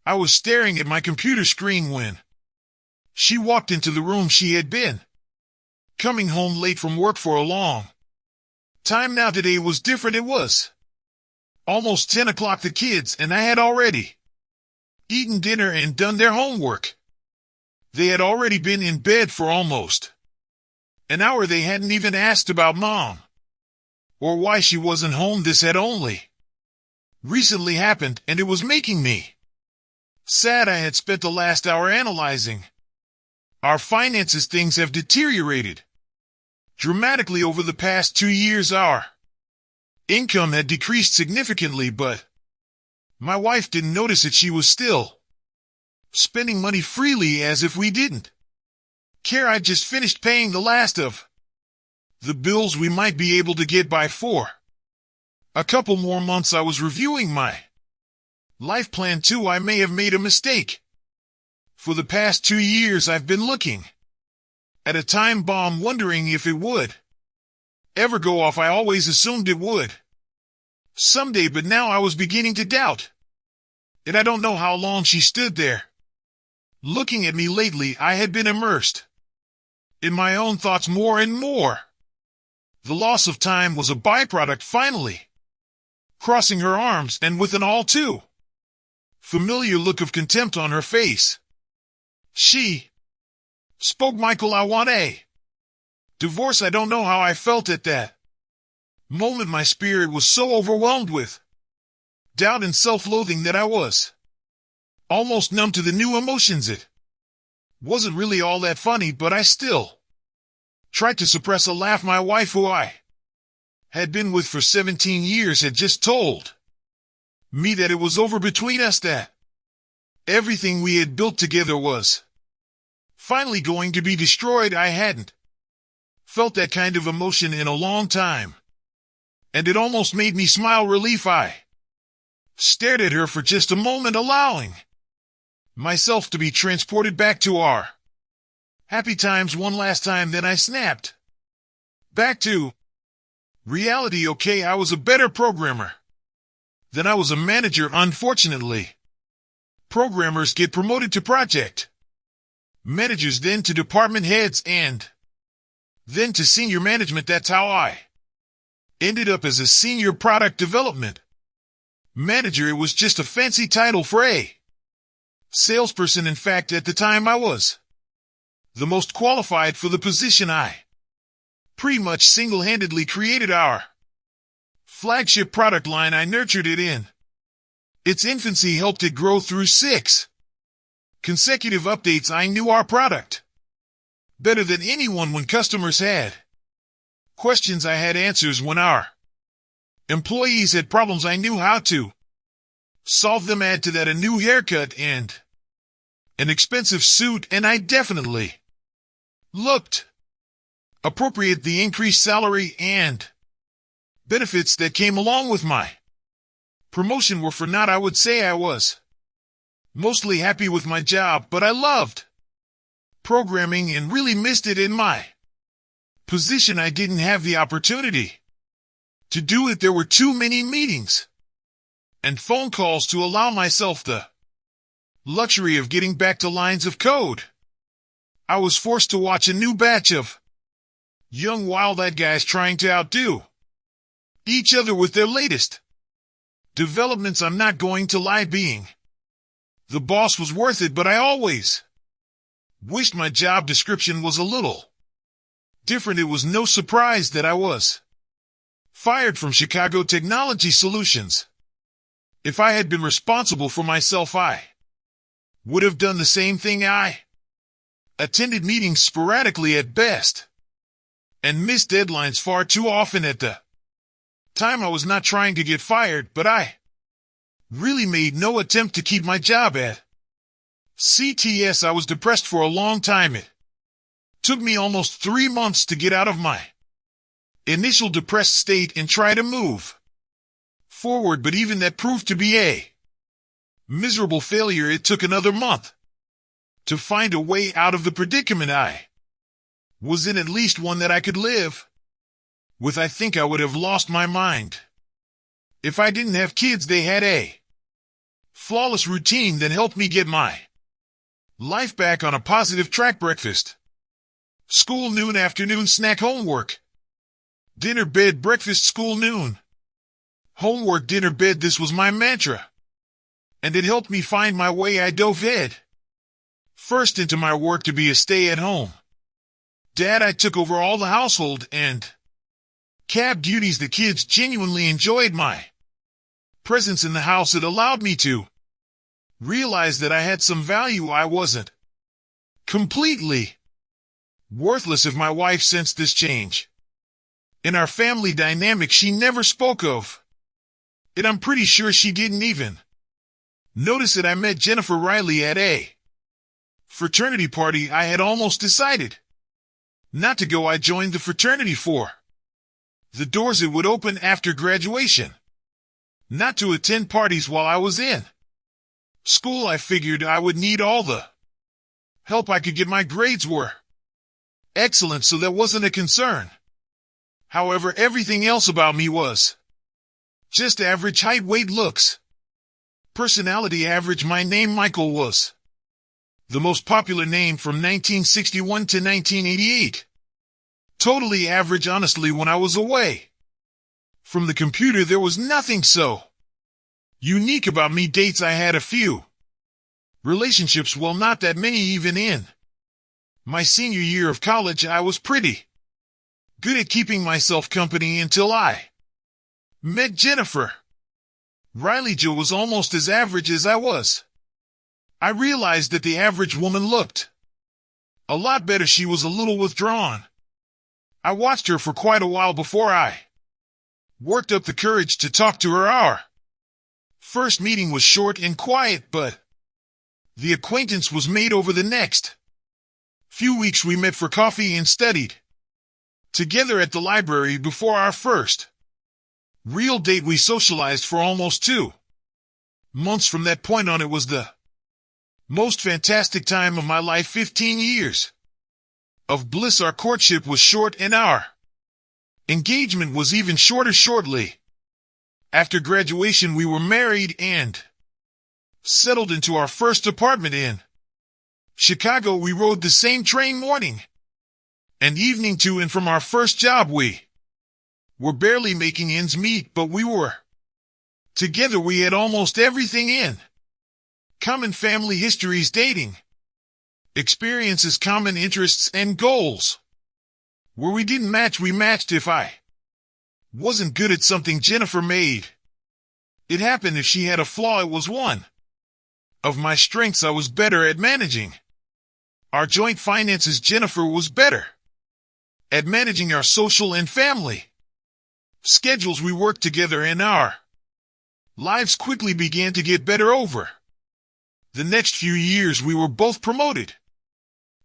I was staring at my computer screen when she walked into the room. She had been coming home late from work for a long time now. Today was different. It was almost 10 o'clock. The kids and I had already eaten dinner and done their homework. They had already been in bed for almost an hour. They hadn't even asked about Mom or why she wasn't home. This had only recently happened, and it was making me sad. I had spent the last hour analyzing our finances. Things have deteriorated dramatically over the past 2 years. Our income had decreased significantly, but my wife didn't notice it. She was still spending money freely as if we didn't care. I just finished paying the last of the bills we might be able to get by for a couple more months. I was reviewing my life plan too. I may have made a mistake. For the past 2 years I've been looking at a time bomb, wondering if it would ever go off. I always assumed it would someday, but now I was beginning to doubt it. I don't know how long she stood there looking at me. Lately I had been immersed in my own thoughts more and more. The loss of time was a byproduct. Finally crossing her arms, and with an all too familiar look of contempt on her face, she spoke. Michael, I want a divorce. I don't know how I felt at that moment. My spirit was so overwhelmed with doubt and self-loathing that I was almost numb to the new emotions. It wasn't really all that funny, but I still tried to suppress a laugh. My wife, who I had been with for 17 years, had just told me that it was over between us, that everything we had built together was finally going to be destroyed. I hadn't felt that kind of emotion in a long time, and it almost made me smile relief. I stared at her for just a moment, allowing myself to be transported back to our happy times one last time. Then I snapped back to reality. Okay, I was a better programmer than I was a manager. Unfortunately, programmers get promoted to project managers, then to department heads, and then to senior management. That's how I ended up as a senior product development manager. It was just a fancy title for a salesperson. In fact, at the time I was the most qualified for the position. I pretty much single-handedly created our flagship product line. I nurtured it in its infancy, helped it grow through 6 consecutive updates. I knew our product better than anyone. When customers had questions, I had answers. When our employees had problems, I knew how to solve them. Add to that a new haircut and an expensive suit, and I definitely looked appropriate. The increased salary and benefits that came along with my promotion were for naught. I would say I was mostly happy with my job, but I loved programming and really missed it. In my position, I didn't have the opportunity to do it. There were too many meetings and phone calls to allow myself the luxury of getting back to lines of code. I was forced to watch a new batch of young wild-eyed guys trying to outdo each other with their latest developments. I'm not going to lie, being the boss was worth it, but I always wished my job description was a little different. It was no surprise that I was fired from Chicago Technology Solutions. If I had been responsible for myself, I would have done the same thing. I attended meetings sporadically at best and missed deadlines far too often. At the time, I was not trying to get fired, but I really made no attempt to keep my job at CTS. I was depressed for a long time. It took me almost 3 months to get out of my initial depressed state and try to move forward, but even that proved to be a miserable failure. It took another month to find a way out of the predicament I was in, at least one that I could live with. I think I would have lost my mind if I didn't have kids. They had a flawless routine that helped me get my life back on a positive track. Breakfast, school, noon, afternoon, snack, homework, dinner, bed, breakfast, school, noon, homework, dinner, bed. This was my mantra, and it helped me find my way. I dove head first into my work to be a stay-at-home dad. I took over all the household and cab duties. The kids genuinely enjoyed my presence in the house. It allowed me to realize that I had some value. I wasn't completely worthless. If my wife sensed this change in our family dynamic, she never spoke of it. I'm pretty sure she didn't even notice it. I met Jennifer Riley at a fraternity party. I had almost decided not to go. I joined the fraternity for the doors it would open after graduation, not to attend parties while I was in school. I figured I would need all the help I could get. My grades were excellent, so that wasn't a concern. However, everything else about me was just average: height, weight, looks, personality, average. My name, Michael, was the most popular name from 1961 to 1988. Totally average. Honestly, when I was away from the computer, there was nothing so unique about me. Dates, I had a few. Relationships, well, not that many. Even in my senior year of college, I was pretty good at keeping myself company until I met Jennifer Riley. Jo was almost as average as I was. I realized that the average woman looked a lot better. She was a little withdrawn. I watched her for quite a while before I worked up the courage to talk to her. Our first meeting was short and quiet, but the acquaintance was made over the next few weeks. We met for coffee and studied together at the library. Before our first real date, we socialized for almost 2 months. From that point on, it was the most fantastic time of my life. 15 years of bliss. Our courtship was short and our engagement was even shorter. Shortly after graduation, we were married and settled into our first apartment in Chicago. We rode the same train morning and evening to and from our first job. We were barely making ends meet, but we were together. We had almost everything in common: family histories, dating experiences, common interests, and goals. Where we didn't match, we matched. If I wasn't good at something, Jennifer made it happen. If she had a flaw, it was one of my strengths. I was better at managing our joint finances. Jennifer was better at managing our social and family schedules. We worked together and our lives quickly began to get better. Over the next few years, we were both promoted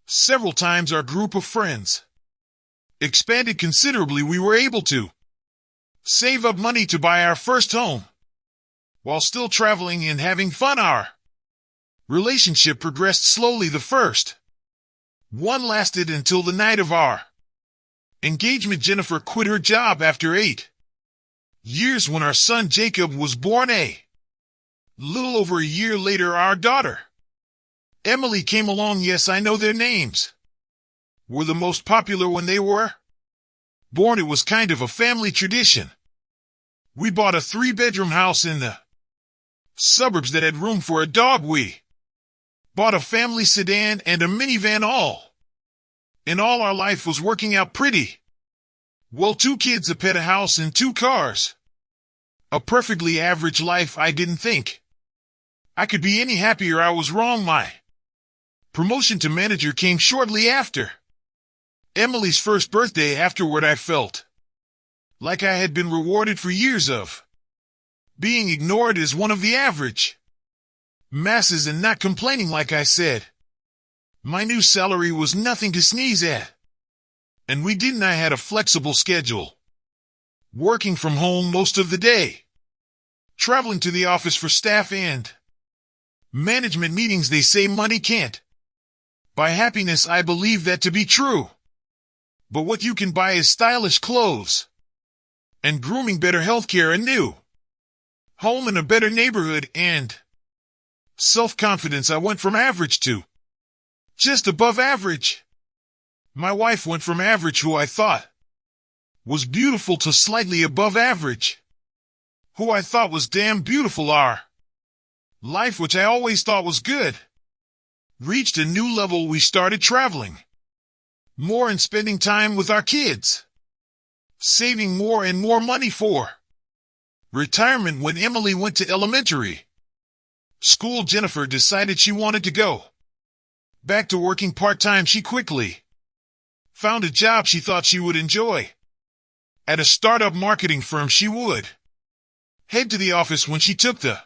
several times. Our group of friends expanded considerably. We were able to save up money to buy our first home while still traveling and having fun. Our relationship progressed slowly. The first one lasted until the night of our engagement. Jennifer quit her job after 8 years when our son Jacob was born. A little over a year later, our daughter Emily came along. Yes, I know their names were the most popular when they were born. It was kind of a family tradition. We bought a 3-bedroom house in the suburbs that had room for a dog. We bought a family sedan and a minivan. All in all, our life was working out pretty well. 2 kids, a pet, a house, and 2 cars. A perfectly average life. I didn't think I could be any happier. I was wrong. My promotion to manager came shortly after Emily's first birthday. Afterward, I felt like I had been rewarded for years of being ignored as one of the average masses and not complaining. Like I said, my new salary was nothing to sneeze at. And I had a flexible schedule, working from home most of the day, traveling to the office for staff and management meetings. They say money can't buy happiness. I believe that to be true. But what you can buy is stylish clothes and grooming, better healthcare, a new home in a better neighborhood, and Self-confidence, I went from average to just above average. My wife went from average, who I thought was beautiful, to slightly above average, who I thought was damn beautiful. Our life, which I always thought was good, reached a new level. We started traveling more and spending time with our kids, saving more and more money for retirement. When Emily went to elementary school, Jennifer decided she wanted to go back to working part-time. She quickly found a job she thought she would enjoy at a startup marketing firm. She would head to the office when she took the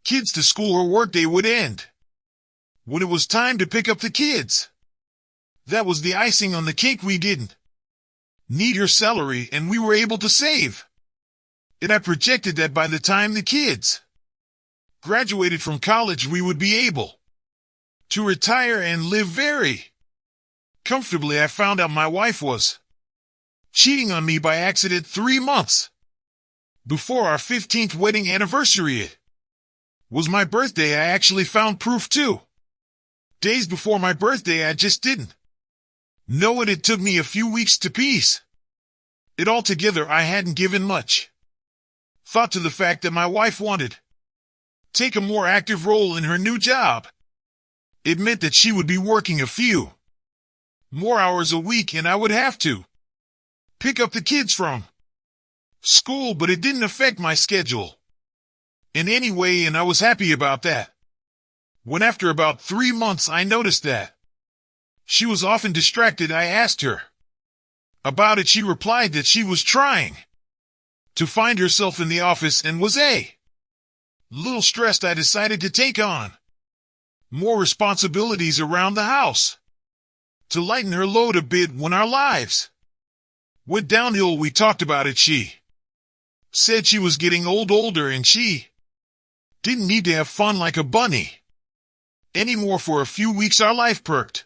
kids to school. Her workday would end when it was time to pick up the kids. That was the icing on the cake. We didn't need her salary, and we were able to save it. I projected that by the time the kids graduated from college, we would be able to retire and live very comfortably. I found out my wife was cheating on me by accident 3 months before our 15th wedding anniversary. It was my birthday. I actually found proof 2 days before my birthday. I just didn't know it. It took me a few weeks to piece it all together. I hadn't given much thought to the fact that my wife wanted to take a more active role in her new job. It meant that she would be working a few more hours a week, and I would have to pick up the kids from school, but it didn't affect my schedule in any way, and I was happy about that. When after about 3 months I noticed that she was often distracted, I asked her about it. She replied that she was trying to find herself in the office and was a little stressed. I decided to take on more responsibilities around the house to lighten her load a bit. When our lives went downhill, we talked about it. She said she was getting older, and she didn't need to have fun like a bunny anymore. For a few weeks our life perked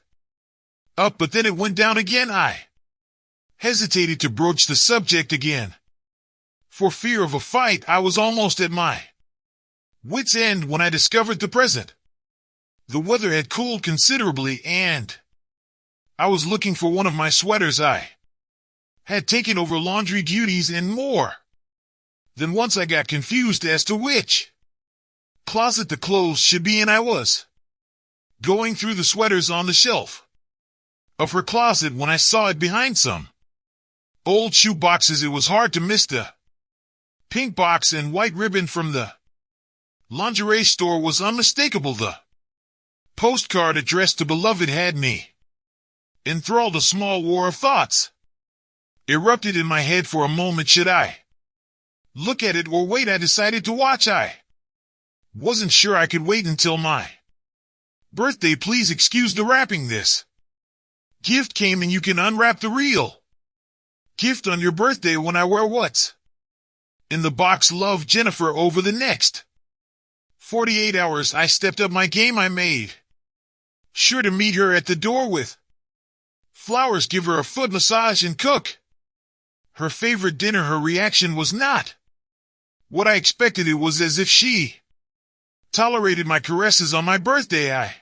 up, but then it went down again. I hesitated to broach the subject again for fear of a fight. I was almost at my wit's end when I discovered the present. The weather had cooled considerably, and I was looking for one of my sweaters. I had taken over laundry duties, and more than once I got confused as to which closet the clothes should be in. I was going through the sweaters on the shelf of her closet when I saw it behind some old shoe boxes. It was hard to miss the pink box and white ribbon from the lingerie store was unmistakable. The postcard addressed to beloved had me enthralled. A small war of thoughts erupted in my head for a moment. Should I look at it or wait? I decided to watch. I wasn't sure I could wait until my birthday. Please excuse the wrapping. This gift came, and you can unwrap the real gift on your birthday when I wear what's in the box. Love, Jennifer. Over the next 48 hours, I stepped up my game. I made sure to meet her at the door with flowers, give her a foot massage, and cook her favorite dinner. Her reaction was not what I expected. It was as if she tolerated my caresses on my birthday. I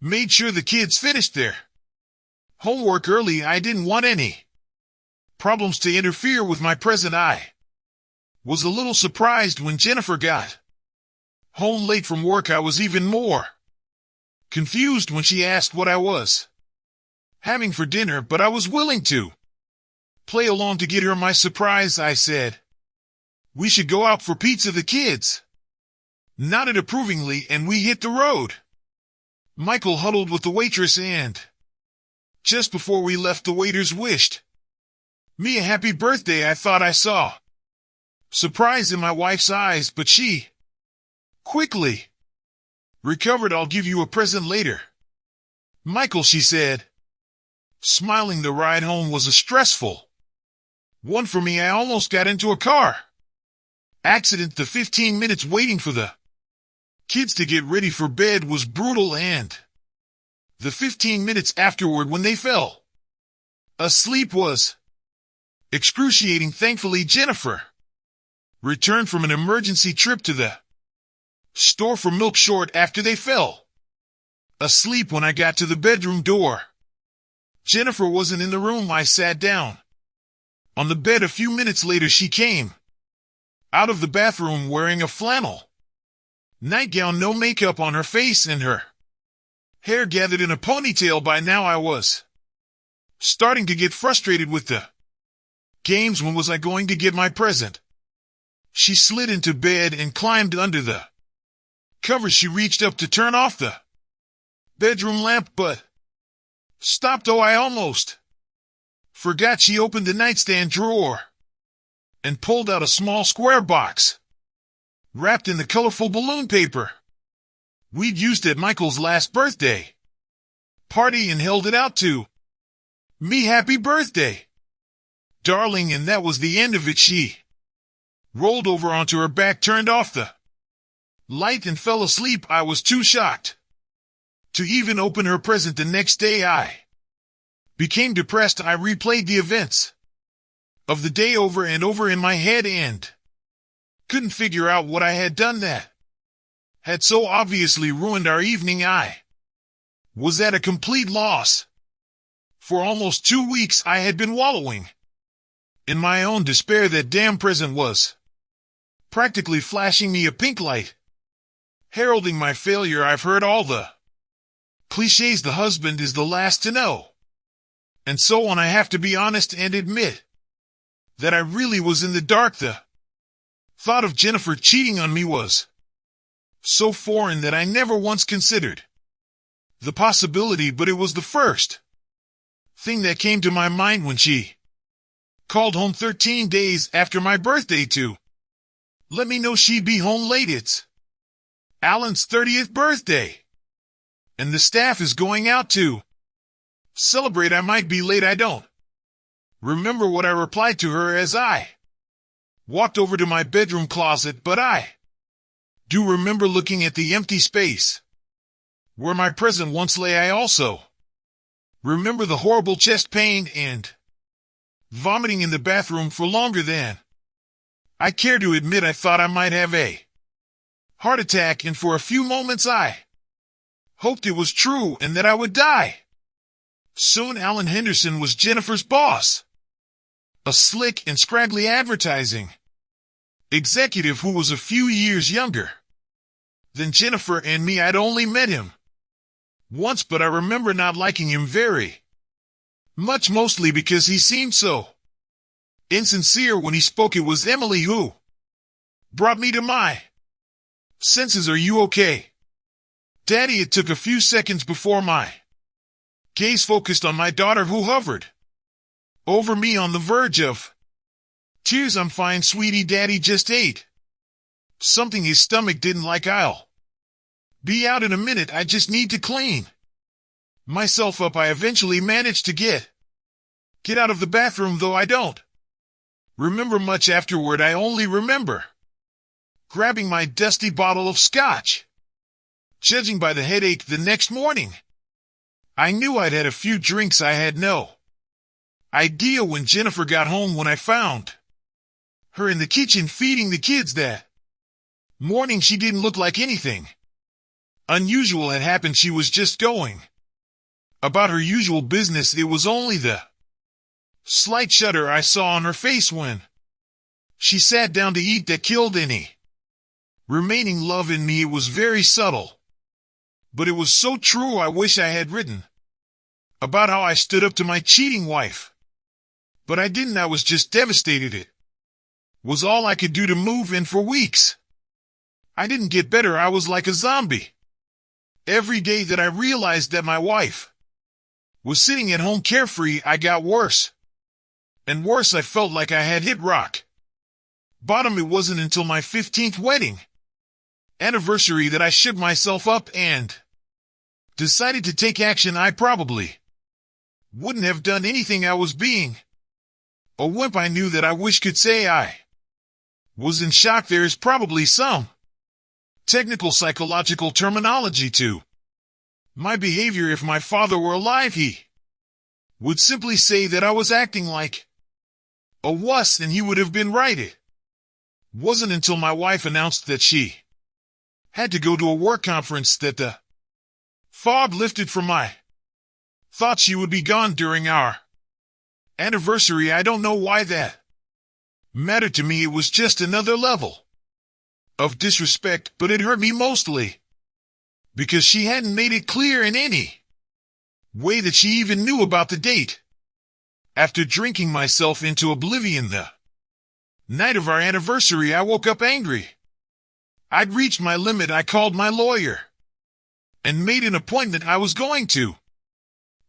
made sure the kids finished their homework early. I didn't want any problems to interfere with my present. I was a little surprised when Jennifer got home late from work. I was even more confused when she asked what I was having for dinner, but I was willing to play along to get her my surprise. I said we should go out for pizza. The kids nodded approvingly, and we hit the road. Michael huddled with the waitress, and just before we left, the waiters wished me a happy birthday. I thought I saw surprise in my wife's eyes, but she quickly recovered. I'll give you a present later, Michael, she said, smiling. The ride home was a stressful one for me. I almost got into a car accident. The 15 minutes waiting for the kids to get ready for bed was brutal, and the 15 minutes afterward when they fell asleep was excruciating. Thankfully, Jennifer returned from an emergency trip to the Store for milk short after they fell asleep when I got to the bedroom door. Jennifer wasn't in the room. I sat down on the bed. A few minutes later she came out of the bathroom wearing a flannel nightgown, no makeup on her face, and her hair gathered in a ponytail. By now I was starting to get frustrated with the games. When was I going to get my present? She slid into bed and climbed under the covers. She reached up to turn off the bedroom lamp, but stopped. Oh, I almost forgot. She opened the nightstand drawer and pulled out a small square box wrapped in the colorful balloon paper we'd used at Michael's last birthday party, and held it out to me. Happy birthday, darling. And that was the end of it. She rolled over onto her back, turned off the light, and fell asleep. I was too shocked to even open her present. The next day I became depressed. I replayed the events of the day over and over in my head and couldn't figure out what I had done that had so obviously ruined our evening. I was at a complete loss. For almost 2 weeks I had been wallowing in my own despair. That damn present was practically flashing me a pink light, heralding my failure. I've heard all the cliches. The husband is the last to know, and so on. I have to be honest and admit that I really was in the dark. The thought of Jennifer cheating on me was so foreign that I never once considered the possibility, but it was the first thing that came to my mind when she called home 13 days after my birthday to let me know she'd be home late. It's Alan's 30th birthday, and the staff is going out to celebrate. I might be late. I don't remember what I replied to her as I walked over to my bedroom closet, but I do remember looking at the empty space where my present once lay. I also remember the horrible chest pain and vomiting in the bathroom for longer than I care to admit. I thought I might have a heart attack, and for a few moments I hoped it was true and that I would die. Soon Alan Henderson was Jennifer's boss, a slick and scraggly advertising executive who was a few years younger than Jennifer and me. I'd only met him once, but I remember not liking him very much, mostly because he seemed so insincere when he spoke. It was Emily who brought me to my senses. Are you okay, Daddy? It took a few seconds before my gaze focused on my daughter, who hovered over me on the verge of tears. I'm fine, sweetie. Daddy just ate something his stomach didn't like. I'll be out in a minute. I just need to clean myself up. I eventually managed to get out of the bathroom, though I don't remember much afterward. I only remember grabbing my dusty bottle of scotch. Judging by the headache the next morning, I knew I'd had a few drinks. I had no idea when Jennifer got home. When I found her in the kitchen feeding the kids that morning, she didn't look like anything unusual had happened. She was just going about her usual business. It was only the slight shudder I saw on her face when she sat down to eat that killed any remaining love in me. It was very subtle, but it was so true. I wish I had written about how I stood up to my cheating wife, but I didn't. I was just devastated. It was all I could do to move, and for weeks I didn't get better. I was like a zombie. Every day that I realized that my wife was sitting at home carefree, I got worse and worse. I felt like I had hit rock bottom. It wasn't until my 15th wedding anniversary that I shook myself up and decided to take action. I probably wouldn't have done anything. I was being a wimp. I knew that. I wish could say I was in shock. There is probably some technical psychological terminology to my behavior. If my father were alive, he would simply say that I was acting like a wuss, and he would have been right. It wasn't until my wife announced that she Had to go to a work conference that the fog lifted from my thought she would be gone during our anniversary. I don't know why that mattered to me. It was just another level of disrespect, but it hurt me mostly because she hadn't made it clear in any way that she even knew about the date. After drinking myself into oblivion the night of our anniversary, I woke up angry. I'd reached my limit. I called my lawyer and made an appointment. I was going to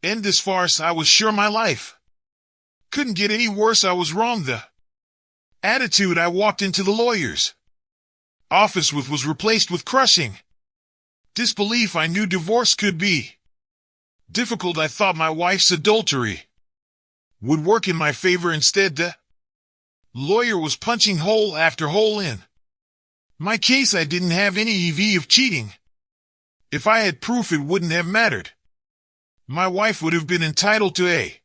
end this farce. I was sure my life couldn't get any worse. I was wrong. The attitude I walked into the lawyer's office with was replaced with crushing disbelief. I knew divorce could be difficult. I thought my wife's adultery would work in my favor. Instead, the lawyer was punching hole after hole in my case. I didn't have any EV of cheating. If I had proof, it wouldn't have mattered. My wife would have been entitled to a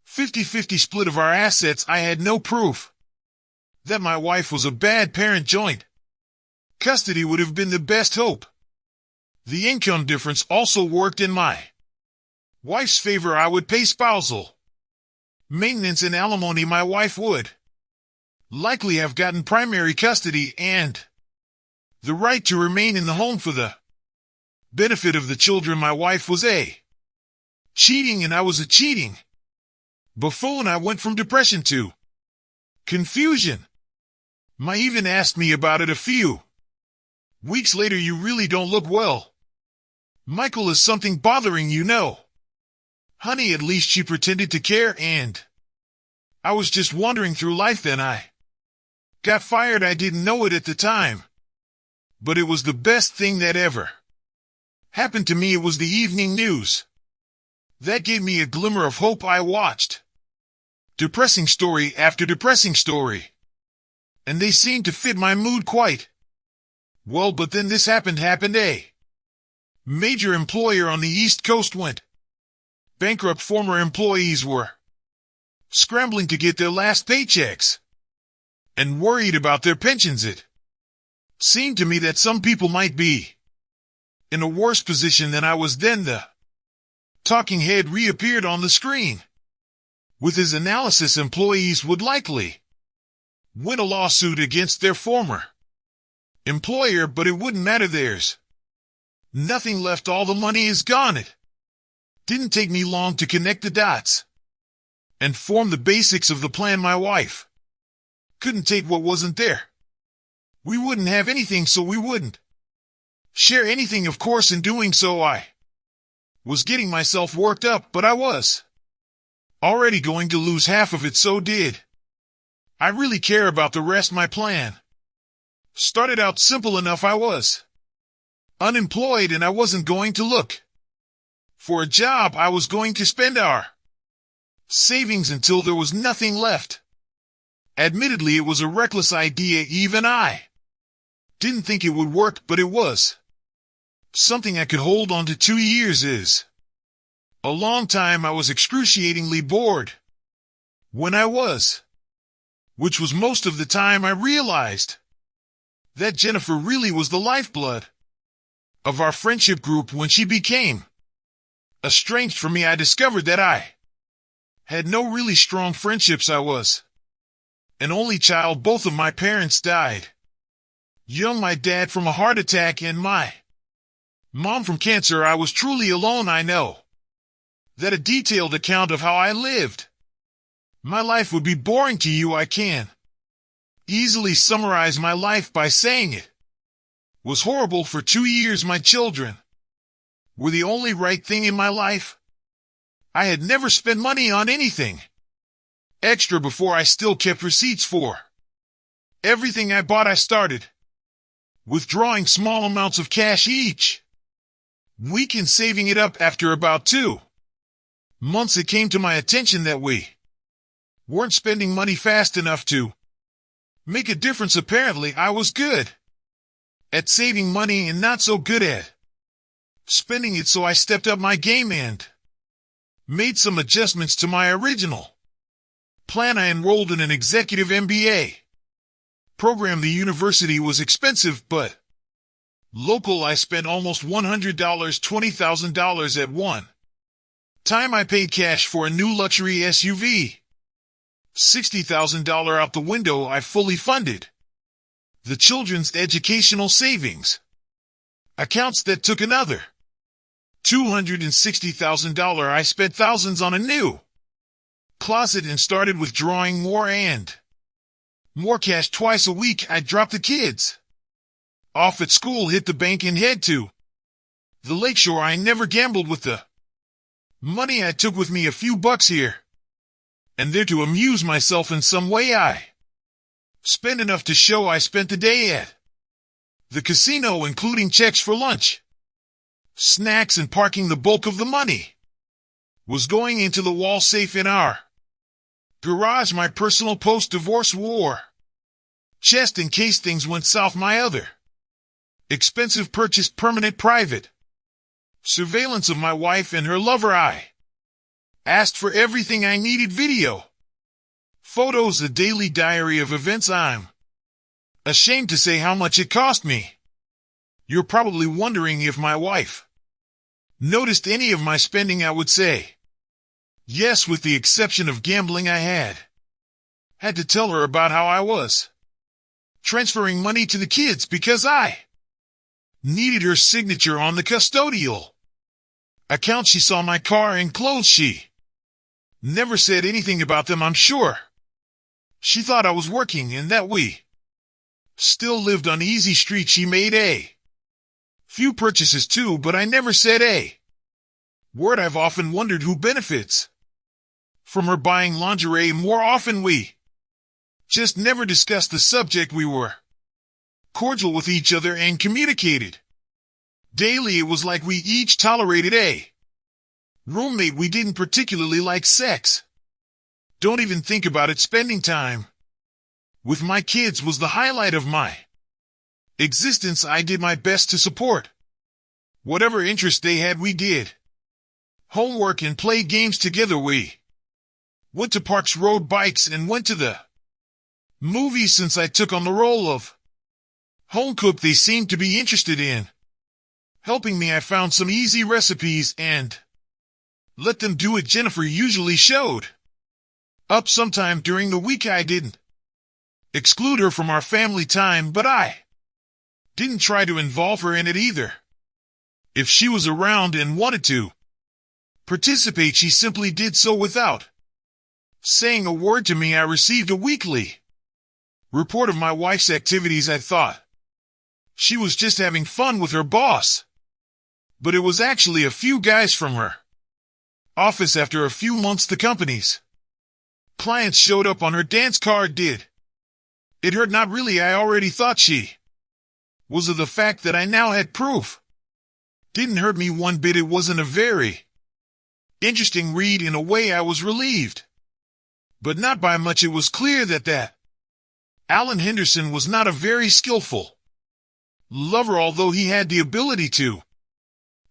50-50 split of our assets. I had no proof that my wife was a bad parent. Joint custody would have been the best hope. The income difference also worked in my wife's favor. I would pay spousal maintenance and alimony. My wife would likely have gotten primary custody and the right to remain in the home for the benefit of the children. My wife was a cheating and I was a cheating buffoon. I went from depression to confusion. Ma even asked me about it a few weeks later. You really don't look well, Michael. Is something bothering you? No, honey. At least she pretended to care, and I was just wandering through life. Then I got fired. I didn't know it at the time, but it was the best thing that ever happened to me. It was the evening news that gave me a glimmer of hope. I watched depressing story after depressing story, and they seemed to fit my mood quite well. But then this happened. A major employer on the East Coast went bankrupt. Former employees were scrambling to get their last paychecks and worried about their pensions. It seemed to me that some people might be in a worse position than I was. Then the talking head reappeared on the screen. With his analysis, employees would likely win a lawsuit against their former employer, but it wouldn't matter. There's nothing left. All the money is gone. It didn't take me long to connect the dots and form the basics of the plan. My wife couldn't take what wasn't there. We wouldn't have anything, so we wouldn't share anything. Of course, in doing so, I was getting myself worked up, but I was already going to lose half of it. So did I really care about the rest? My plan started out simple enough. I was unemployed and I wasn't going to look for a job. I was going to spend our savings until there was nothing left. Admittedly, it was a reckless idea. Even I didn't think it would work, but it was something I could hold on to. 2 years is a long time. I was excruciatingly bored when I was, which was most of the time. I realized that Jennifer really was the lifeblood of our friendship group. When she became estranged from me, I discovered that I had no really strong friendships. I was an only child. Both of my parents died young, my dad from a heart attack and my mom from cancer. I was truly alone. I know that a detailed account of how I lived my life would be boring to you. I can easily summarize my life by saying it was horrible. For 2 years, my children were the only right thing in my life. I had never spent money on anything extra before. I still kept receipts for everything I bought. I started withdrawing small amounts of cash each week and saving it up. After about 2 months, it came to my attention that we weren't spending money fast enough to make a difference. Apparently, I was good at saving money and not so good at spending it, so I stepped up my game and made some adjustments to my original plan. I enrolled in an executive MBA program. The university was expensive, but Local, I spent almost $100, $20,000 at one time. I paid cash for a new luxury SUV. $60,000 out the window I fully funded. The children's educational savings accounts that took another $260,000. I spent thousands on a new closet and started withdrawing more and more cash twice a week. I dropped the kids off at school, hit the bank, and head to the lakeshore. I never gambled with the money. I took with me a few bucks here and there to amuse myself in some way. I spent enough to show I spent the day at the casino, including checks for lunch, snacks, and parking. The bulk of the money was going into the wall safe in our garage, my personal post-divorce war chest in case things went south. My other expensive purchase: permanent private surveillance of my wife and her lover. I asked for everything I needed: video, photos, a daily diary of events. I'm ashamed to say how much it cost me. You're probably wondering if my wife noticed any of my spending. I would say yes, with the exception of gambling. I had to tell her about how I was transferring money to the kids because I needed her signature on the custodial account. She saw my car and clothes. She never said anything about them. I'm sure she thought I was working and that we still lived on easy street. She made a few purchases too, but I never said a word. I've often wondered who benefits from her buying lingerie more often. We just never discussed the subject. We were cordial with each other and communicated daily. It was like we each tolerated a roommate. We didn't particularly like sex. Don't even think about it. Spending time with my kids was the highlight of my existence. I did my best to support whatever interest they had. We did homework and played games together. We went to parks, rode bikes, and went to the movies. Since I took on the role of home cook, they seemed to be interested in helping me. I found some easy recipes and let them do it. Jennifer usually showed up sometime during the week. I didn't exclude her from our family time, but I didn't try to involve her in it either. If she was around and wanted to participate, she simply did so without saying a word to me. I received a weekly report of my wife's activities. I thought she was just having fun with her boss, but it was actually a few guys from her office. After a few months, the company's clients showed up on her dance card. Did it hurt? Not really. I already thought she was of the fact that I now had proof. Didn't hurt me one bit. It wasn't a very interesting read. In a way, I was relieved, but not by much. It was clear that Alan Henderson was not a very skillful lover, although he had the ability to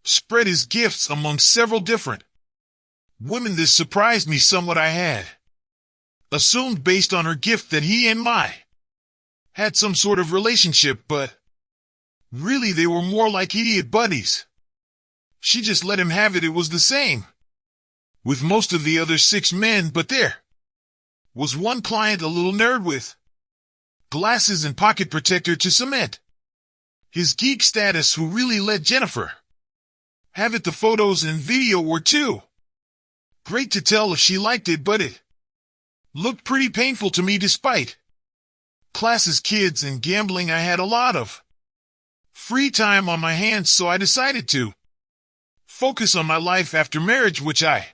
spread his gifts among several different women. This surprised me somewhat. I had assumed based on her gift that he and I had some sort of relationship, but really they were more like idiot buddies. She just let him have it. It was the same with most of the other 6 men, but there was one client, a little nerd with glasses and pocket protector to cement his geek status, who really let Jennifer have it. The photos and video were too great to tell if she liked it, but it looked pretty painful to me. Despite classes, kids, and gambling, I had a lot of free time on my hands, so I decided to focus on my life after marriage, which I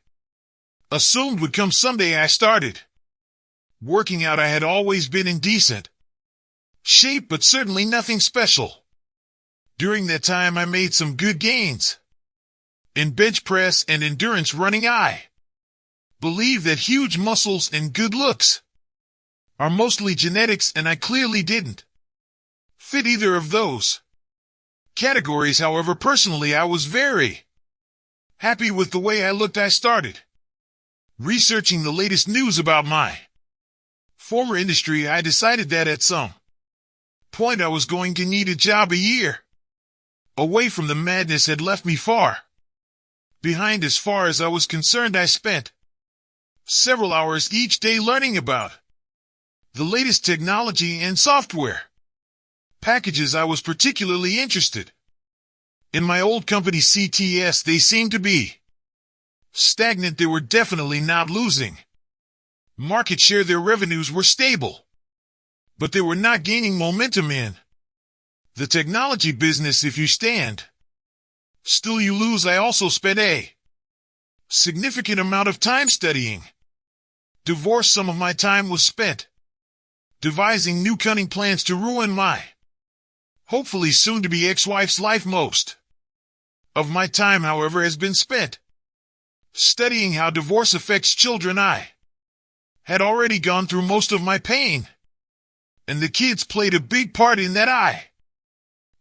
assumed would come someday. I started working out. I had always been in decent shape, but certainly nothing special. During that time, I made some good gains in bench press and endurance running. I believe that huge muscles and good looks are mostly genetics, and I clearly didn't fit either of those categories. However, personally, I was very happy with the way I looked. I started researching the latest news about my former industry. I decided that at some point I was going to need a job. A year Away from the madness had left me far behind. As far as I was concerned, I spent several hours each day learning about the latest technology and software packages. I was particularly interested in my old company CTS. They seemed to be stagnant. They were definitely not losing market share. Their revenues were stable, but they were not gaining momentum in the technology business. If you stand still, you lose. I also spent a significant amount of time studying divorce. Some of my time was spent devising new cunning plans to ruin my hopefully soon-to-be ex-wife's life. Most of my time, however, has been spent studying how divorce affects children. I had already gone through most of my pain, and the kids played a big part in that. I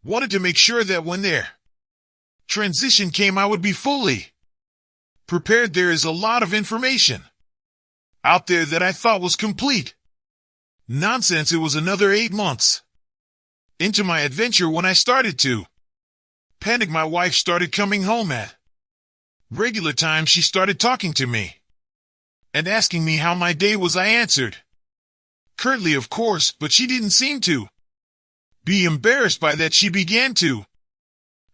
wanted to make sure that when their transition came, I would be fully prepared. There is a lot of information out there that I thought was complete nonsense. It was another 8 months into my adventure when I started to panic. My wife started coming home at regular times. She started talking to me and asking me how my day was. I answered curtly, of course, but she didn't seem to be embarrassed by that. She began to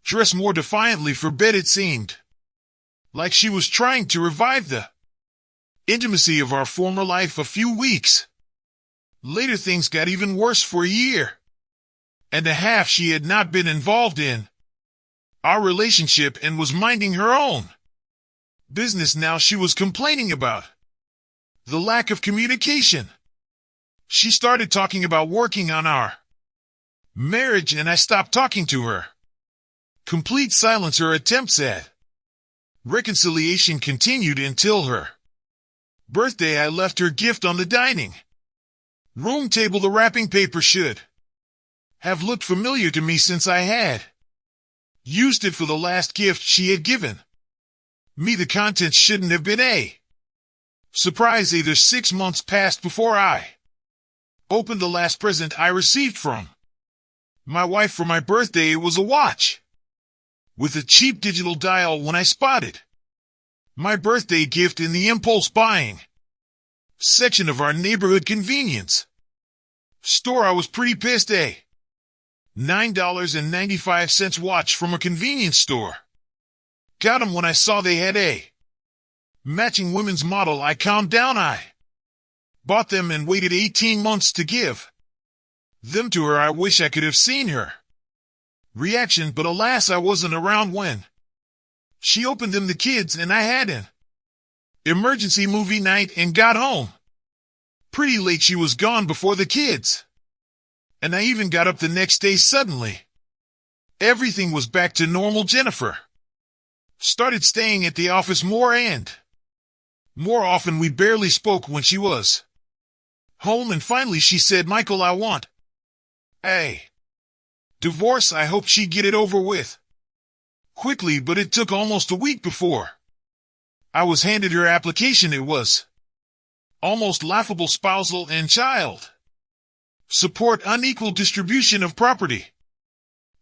dress more defiantly for bed. It seemed like she was trying to revive the intimacy of our former life. A few weeks later, things got even worse. For a year and a half, she had not been involved in our relationship and was minding her own business. Now she was complaining about the lack of communication. She started talking about working on our marriage, and I stopped talking to her. Complete silence. Her attempts at reconciliation continued until her birthday. I left her gift on the dining room table. The wrapping paper should have looked familiar to me since I had used it for the last gift she had given me. The contents shouldn't have been a surprise either. 6 months passed before I opened the last present I received from my wife for my birthday. It was a watch with a cheap digital dial. When I spotted my birthday gift in the impulse buying section of our neighborhood convenience store, I was pretty pissed. A $9.95 watch from a convenience store. Got 'em when I saw they had a matching women's model. I calmed down. I bought them and waited 18 months to give them to her. I wish I could have seen her reaction, but alas, I wasn't around when she opened them. The kids and I had an emergency movie night and got home pretty late. She was gone before the kids, and I even got up the next day. Suddenly, everything was back to normal. Jennifer started staying at the office more and more often. We barely spoke when she was home, and finally she said, "Michael, I want a divorce." I hoped she'd get it over with quickly, but it took almost a week before I was handed her application. It was almost laughable. Spousal and child support, unequal distribution of property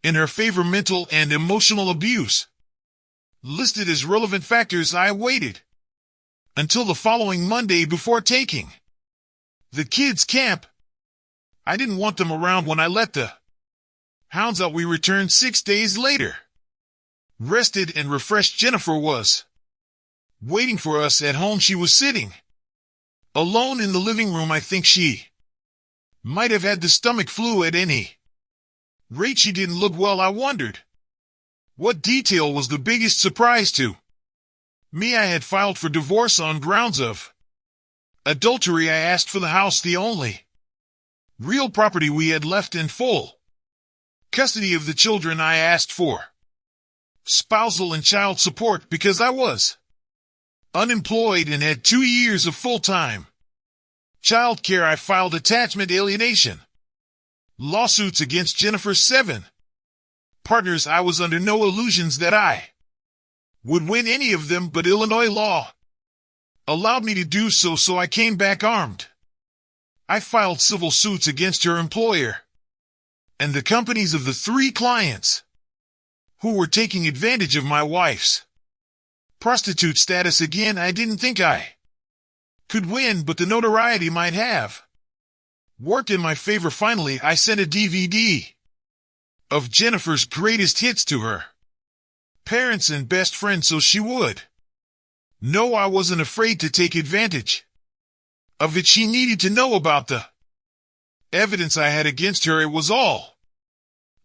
in her favor, mental and emotional abuse listed as relevant factors. I waited until the following Monday before taking the kids' camp. I didn't want them around when I let the hounds out. We returned 6 days later, rested and refreshed. Jennifer was waiting for us at home. She was sitting alone in the living room. I think she might have had the stomach flu. At any rate, she didn't look well. I wondered what detail was the biggest surprise to me. I had filed for divorce on grounds of adultery. I asked for the house, the only real property we had left, in full custody of the children. I asked for spousal and child support because I was unemployed and had 2 years of full-time child care. I filed attachment alienation lawsuits against Jennifer's 7 partners. I was under no illusions that I would win any of them, but Illinois law allowed me to do so, so I came back armed. I filed civil suits against her employer and the companies of the 3 clients who were taking advantage of my wife's prostitute status again. I didn't think I could win, but the notoriety might have worked in my favor. Finally, I sent a DVD of Jennifer's greatest hits to her parents and best friend so she would know I wasn't afraid to take advantage of it. She needed to know about the evidence I had against her. It was all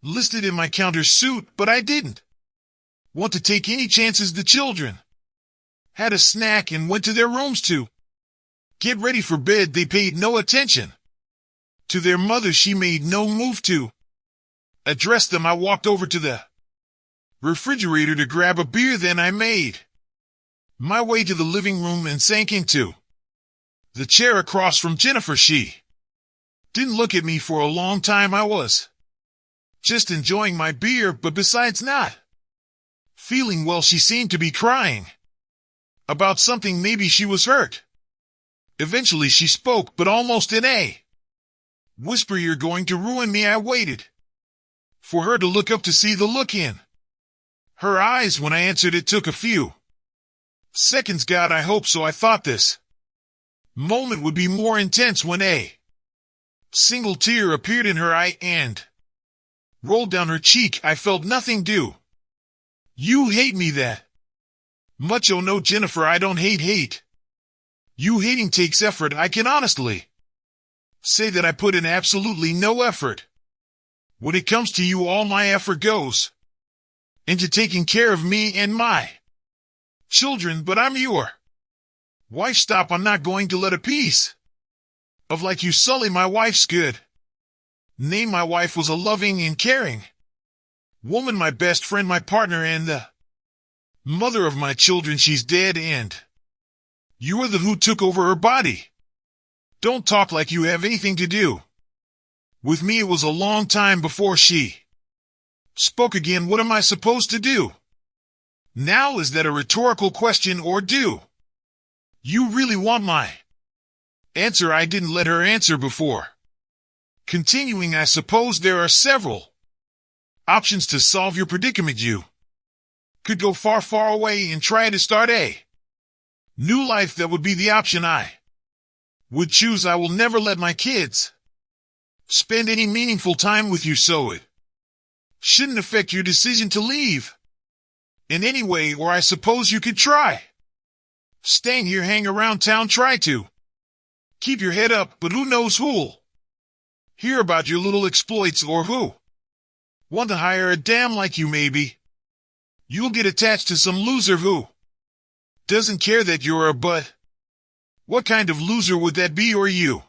listed in my countersuit, but I didn't want to take any chances. The children had a snack and went to their rooms to get ready for bed. They paid no attention to their mother. She made no move to address them. I walked over to the refrigerator to grab a beer. Then I made my way to the living room and sank into the chair across from Jennifer. She didn't look at me for a long time. I was just enjoying my beer, but besides not feeling well, she seemed to be crying about something. Maybe she was hurt. Eventually she spoke, but almost in a whisper. "You're going to ruin me." I waited for her to look up to see the look in her eyes. When I answered, it took a few seconds. God, I hope so. I thought this moment would be more intense when a single tear appeared in her eye and rolled down her cheek. I felt nothing. "Do you hate me that much?" "Oh no, Jennifer, I don't hate you. Hating takes effort. I can honestly say that I put in absolutely no effort. When it comes to you, all my effort goes into taking care of me and my children, but I'm your wife. Stop. I'm not going to let a piece of like you sully my wife's good name." My wife was a loving and caring woman, my best friend, my partner, and the mother of my children. She's dead, and you are the who took over her body. Don't talk like you have anything to do with me. It was a long time before she spoke again. "What am I supposed to do now?" Is that a rhetorical question, or do you really want my answer? I didn't let her answer before continuing. "I suppose there are several options to solve your predicament. You could go far, far away and try to start a new life. That would be the option I would choose. I will never let my kids spend any meaningful time with you, so it shouldn't affect your decision to leave in any way. Or I suppose you could try staying here, hang around town, try to keep your head up, but who knows who'll hear about your little exploits, or who want to hire a dam like you. Maybe you'll get attached to some loser who doesn't care that you're a but. What kind of loser would that be? Or you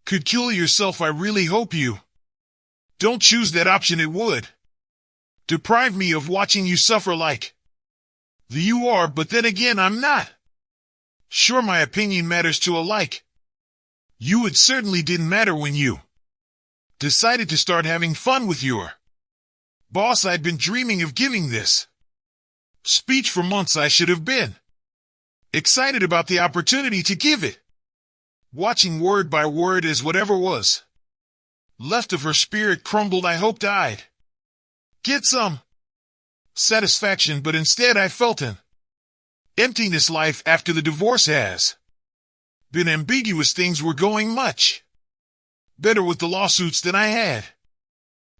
could kill yourself. I really hope you don't choose that option. It would deprive me of watching you suffer like you are. But then again, I'm not sure my opinion matters to a like you. It certainly didn't matter when you decided to start having fun with your boss. I'd been dreaming of giving this speech for months. I should have been excited about the opportunity to give it. Watching word by word as whatever was left of her spirit crumbled. I hoped I'd get some satisfaction, but instead I felt an emptiness. Life after the divorce has been ambiguous. Things were going much better with the lawsuits than I had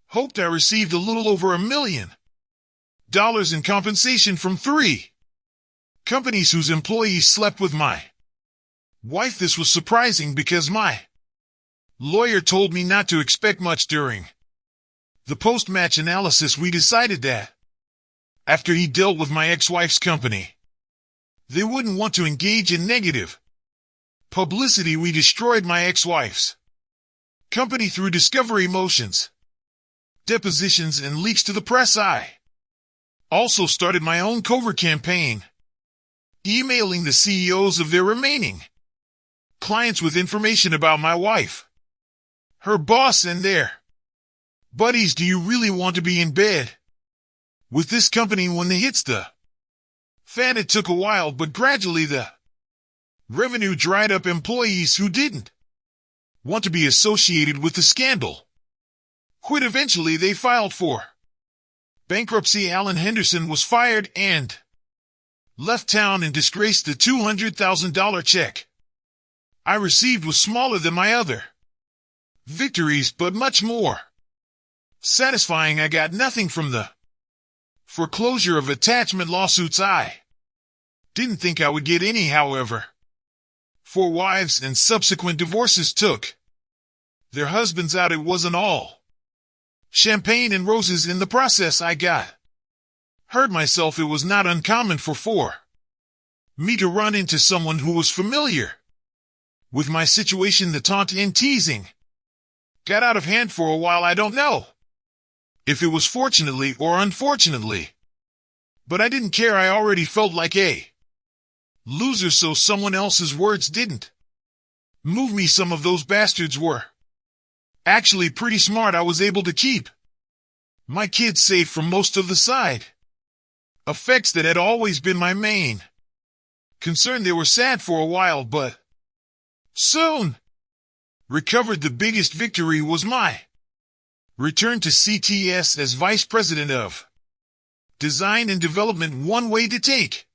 hoped. I received a little over $1 million in compensation from 3 companies whose employees slept with my wife. This was surprising because my lawyer told me not to expect much. During the post-match analysis, we decided that after he dealt with my ex-wife's company, they wouldn't want to engage in negative publicity. We destroyed my ex-wife's company through discovery motions, depositions, and leaks to the press. I also started my own covert campaign, emailing the CEOs of their remaining clients with information about my wife, her boss, and their buddies. Do you really want to be in bed with this company when it hits the fan? It took a while, but gradually the revenue dried up. Employees who didn't want to be associated with the scandal quit. Eventually they filed for Bankruptcy. Alan Henderson was fired and left town in disgrace. The $200,000 check I received was smaller than my other victories, but much more satisfying. I got nothing from the foreclosure of attachment lawsuits. I didn't think I would get any, however. 4 wives and subsequent divorces took their husbands out. It wasn't all champagne and roses in the process. I got hurt myself. It was not uncommon for me to run into someone who was familiar with my situation. The taunt and teasing got out of hand for a while. I don't know if it was fortunately or unfortunately, but I didn't care. I already felt like a loser, so someone else's words didn't move me. Some of those bastards were actually pretty smart. I was able to keep my kids safe from most of the side effects that had always been my main concern. They were sad for a while, but soon recovered. The biggest victory was my return to CTS as Vice President of Design and Development. One way to take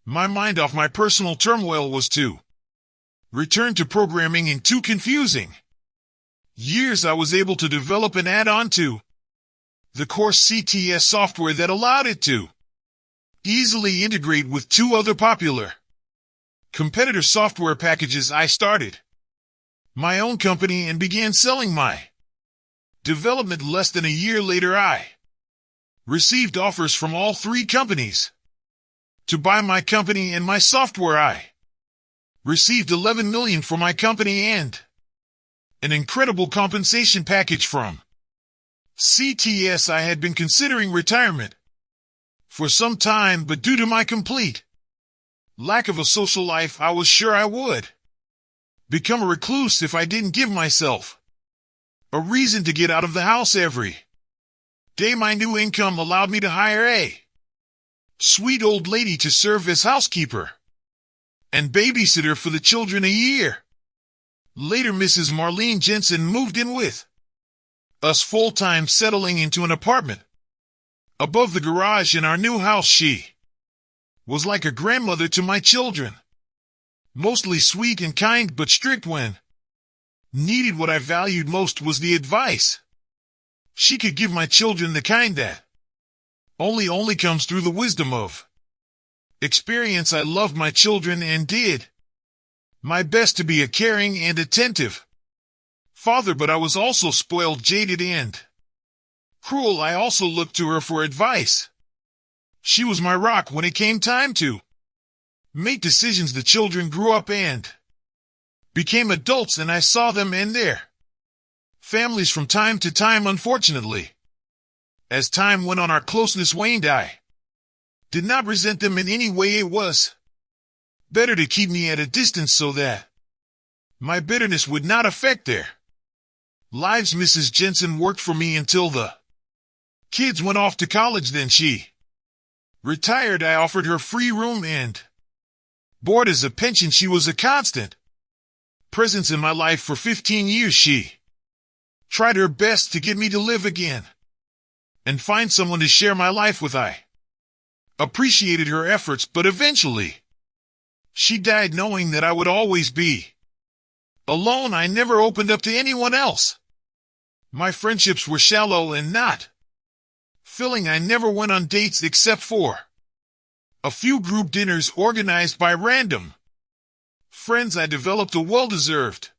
my mind off my personal turmoil was to return to programming. In 2 confusing years, I was able to develop and add on to the core CTS software that allowed it to easily integrate with 2 other popular competitor software packages. I started my own company and began selling my development. Less than a year later, I received offers from all 3 companies to buy my company and my software. I received $11 million for my company and an incredible compensation package from CTS. I had been considering retirement for some time, but due to my complete lack of a social life, I was sure I would become a recluse if I didn't give myself a reason to get out of the house every day. My new income allowed me to hire a sweet old lady to serve as housekeeper and babysitter for the children. A year later, Mrs. Marlene Jensen moved in with us full-time, settling into an apartment above the garage in our new house. She was like a grandmother to my children, mostly sweet and kind, but strict when needed. What I valued most was the advice she could give my children, the kind that only comes through the wisdom of experience. I loved my children and did my best to be a caring and attentive father, but I was also spoiled, jaded, and cruel. I also looked to her for advice. She was my rock when it came time to make decisions. The children grew up and became adults, and I saw them and their families from time to time. Unfortunately, as time went on, our closeness waned. I did not resent them in any way. It was better to keep me at a distance so that my bitterness would not affect their lives. Mrs. Jensen worked for me until the kids went off to college. Then she retired. I offered her free room and board as a pension. She was a constant presence in my life for 15 years. She tried her best to get me to live again and find someone to share my life with. I appreciated her efforts, but eventually she died, knowing that I would always be alone. I never opened up to anyone else. My friendships were shallow and not filling. I never went on dates except for a few group dinners organized by random friends. I developed a well-deserved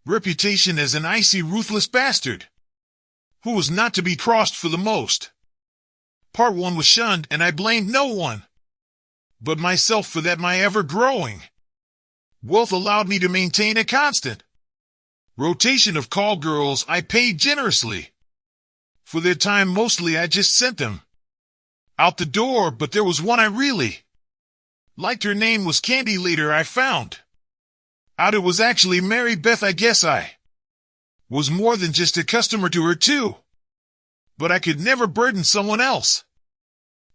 reputation as an icy, ruthless bastard who was not to be crossed. For the most part, one was shunned, and I blamed no one but myself for that. My ever-growing wealth allowed me to maintain a constant rotation of call girls. I paid generously for their time. Mostly I just sent them out the door, but there was one I really liked. Her name was Candy. Later I found out it was actually Mary Beth. I guess I was more than just a customer to her too, but I could never burden someone else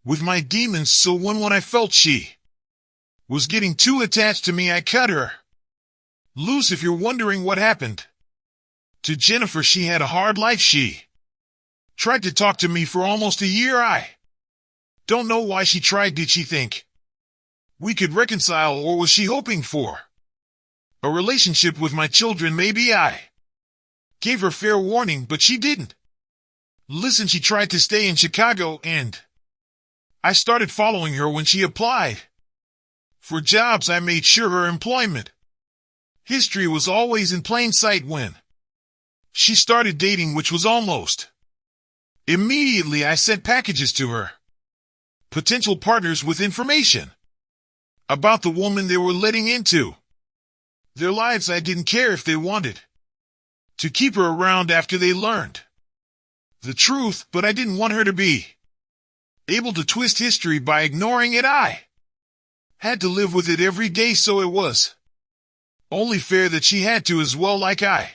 with my demons, so when I felt she was getting too attached to me, I cut her loose. If you're wondering what happened to Jennifer, she had a hard life. She Tried to talk to me for almost a year. I don't know why she tried. Did she think we could reconcile, or was she hoping for a relationship with my children? Maybe I gave her fair warning, but she didn't listen. She tried to stay in Chicago, and I started following her when she applied for jobs. I made sure her employment history was always in plain sight. When she started dating, which was almost immediately, I sent packages to her potential partners with information about the woman they were letting into their lives. I didn't care if they wanted to keep her around after they learned the truth, but I didn't want her to be able to twist history by ignoring it. I had to live with it every day, so it was only fair that she had to as well. Like I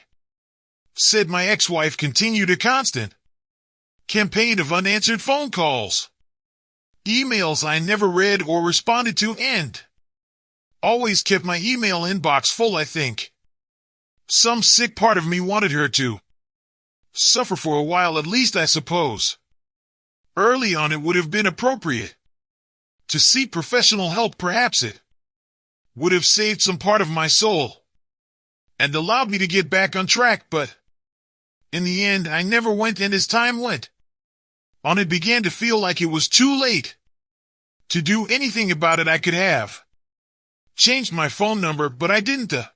said, my ex-wife continued a constant campaign of unanswered phone calls, emails I never read or responded to, and always kept my email inbox full. I think some sick part of me wanted her to suffer for a while, at least, I suppose. Early on, it would have been appropriate to seek professional help. Perhaps it would have saved some part of my soul and allowed me to get back on track, but in the end, I never went, and as time went on, it began to feel like it was too late to do anything about it. I could have changed my phone number, but I didn't. The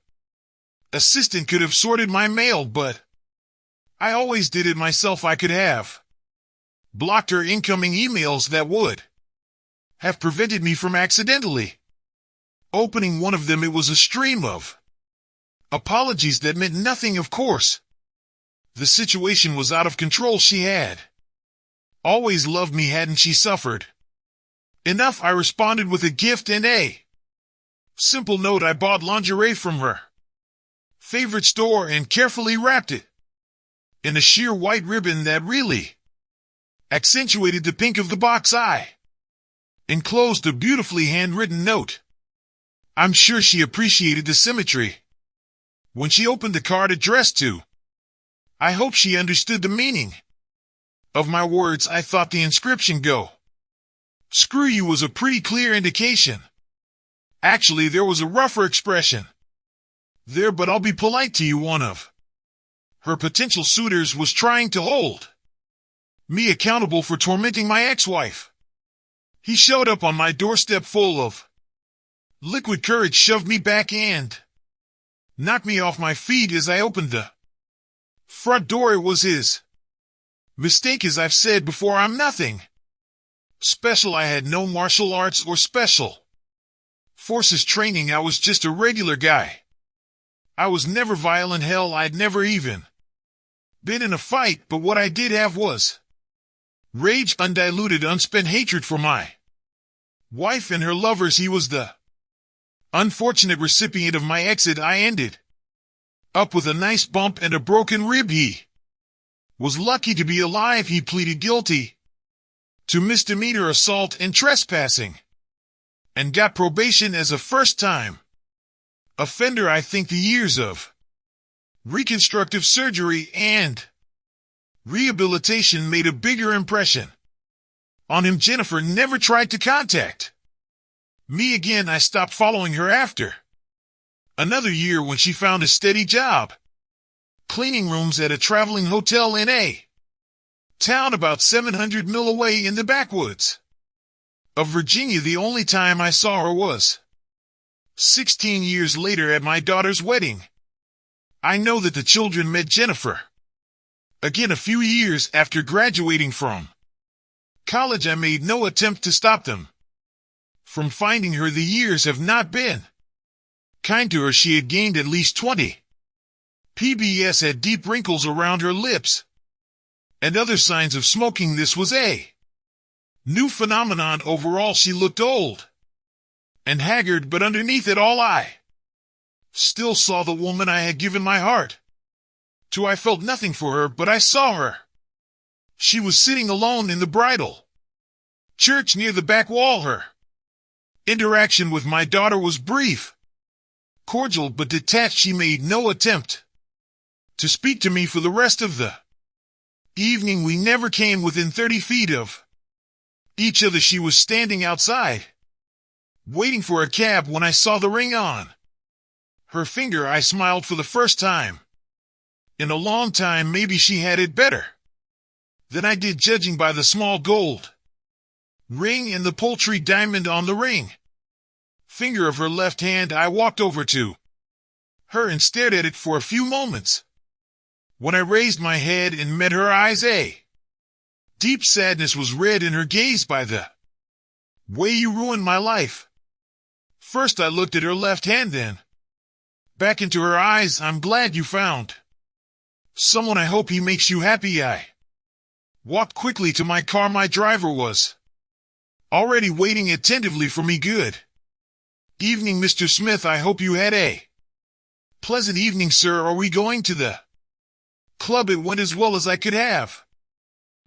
assistant could have sorted my mail, but I always did it myself. I could have blocked her incoming emails. That would have prevented me from accidentally opening one of them. It was a stream of apologies that meant nothing. Of course, the situation was out of control. She had always loved me, hadn't she? Suffered enough. I responded with a gift and a simple note. I bought lingerie from her favorite store and carefully wrapped it in a sheer white ribbon that really accentuated the pink of the box. I enclosed a beautifully handwritten note. I'm sure she appreciated the symmetry when she opened the card addressed to. I hope she understood the meaning of my words. I thought the inscription, "Go screw you," was a pretty clear indication. Actually, there was a rougher expression there, but I'll be polite to you. One of her potential suitors was trying to hold me accountable for tormenting my ex-wife. He showed up on my doorstep full of liquid courage, shoved me back, and knocked me off my feet as I opened the front door. It was his mistake. As I've said before, I'm nothing special. I had no martial arts or special forces training. I was just a regular guy. I was never violent. Hell, I'd never even been in a fight, but what I did have was rage, undiluted, unspent hatred for my wife and her lovers. He was the unfortunate recipient of my exit. I ended up with a nice bump and a broken rib. He was lucky to be alive. He pleaded guilty to misdemeanor assault and trespassing and got probation as a first-time offender. I think the years of reconstructive surgery and rehabilitation made a bigger impression on him. Jennifer never tried to contact me again. I stopped following her after another year when she found a steady job cleaning rooms at a traveling hotel in a town about 700 miles away in the backwoods of Virginia. The only time I saw her was 16 years later at my daughter's wedding. I know that the children met Jennifer again a few years after graduating from college. I made no attempt to stop them from finding her. The years have not been kind to her. She had gained at least 20 PBS, had deep wrinkles around her lips, and other signs of smoking. This was a new phenomenon. Overall, she looked old and haggard, but underneath it all, I still saw the woman I had given my heart to. I felt nothing for her, but I saw her. She was sitting alone in the bridal church near the back wall. Her interaction with my daughter was brief, cordial, but detached. She made no attempt to speak to me for the rest of the Evening we never came within 30 feet of each other. She was standing outside, waiting for a cab when I saw the ring on her finger. I smiled for the first time in a long time. Maybe she had it better than I did, judging by the small gold ring and the poultry diamond on the ring finger of her left hand. I walked over to her and stared at it for a few moments. When I raised my head and met her eyes, a deep sadness was read in her gaze. By the way you ruined my life. First I looked at her left hand, then back into her eyes. I'm glad you found someone. I hope he makes you happy. I walked quickly to my car. My driver was already waiting attentively for me. Good evening, Mr. Smith. I hope you had a pleasant evening, sir. Are we going to the club? It went as well as I could have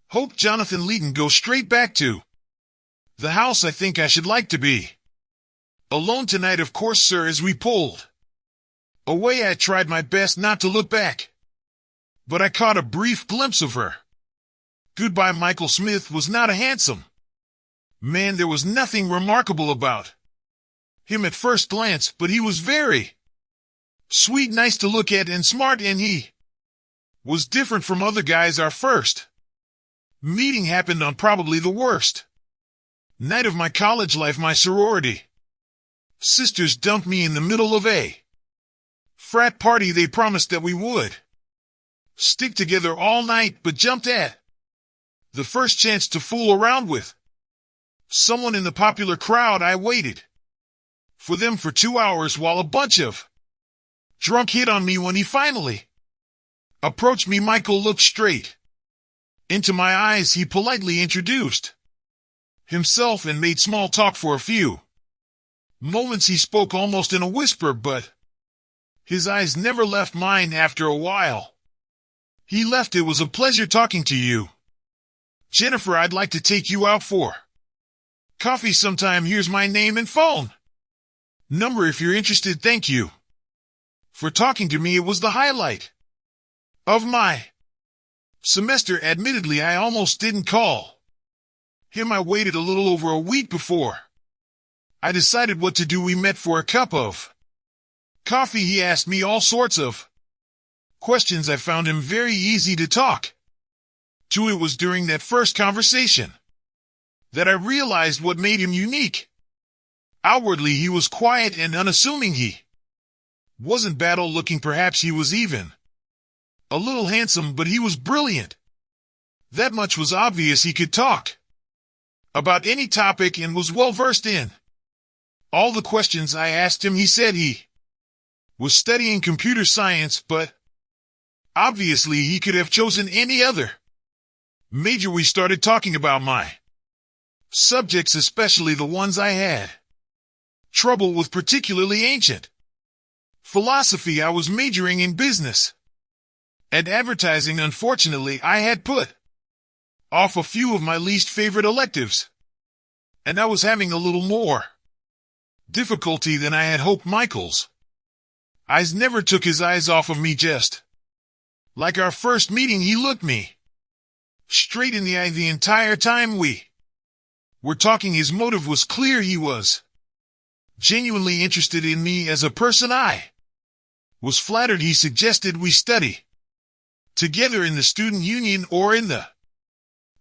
hoped. Jonathan Leeton. Go straight back to the house. I think I should like to be alone tonight. Of course, sir. As we pulled away, I tried my best not to look back, but I caught a brief glimpse of her. Goodbye. Michael Smith was not a handsome man. There was nothing remarkable about him at first glance, but he was very sweet, nice to look at, and smart, and he was different from other guys. Our first meeting happened on probably the worst night of my college life. My sorority sisters dumped me in the middle of a frat party. They promised that we would stick together all night, but jumped at the first chance to fool around with someone in the popular crowd. I waited for them for 2 hours while a bunch of drunk hit on me. When he finally approached me, Michael looked straight into my eyes. He politely introduced himself and made small talk for a few moments. He spoke almost in a whisper, but his eyes never left mine. After a while, he left. It was a pleasure talking to you, Jennifer. I'd like to take you out for coffee sometime. Here's my name and phone number if you're interested. Thank you for talking to me. It was the highlight of my semester. Admittedly, I almost didn't call him. I waited a little over a week before I decided what to do. We met for a cup of coffee. He asked me all sorts of questions. I found him very easy to talk to. It was during that first conversation that I realized what made him unique. Outwardly, he was quiet and unassuming. He wasn't battle-looking. Perhaps he was even a little handsome, but he was brilliant. That much was obvious. He could talk about any topic and was well-versed in all the questions I asked him. He said he was studying computer science, but obviously he could have chosen any other major. We started talking about my subjects, especially the ones I had trouble with, particularly ancient philosophy. I was majoring in business and advertising. Unfortunately, I had put off a few of my least favorite electives, and I was having a little more difficulty than I had hoped. Michael's eyes never took his eyes off of me. Just like our first meeting, he looked me straight in the eye the entire time we were talking. His motive was clear. He was genuinely interested in me as a person. I was flattered. He suggested we study together in the student union or in the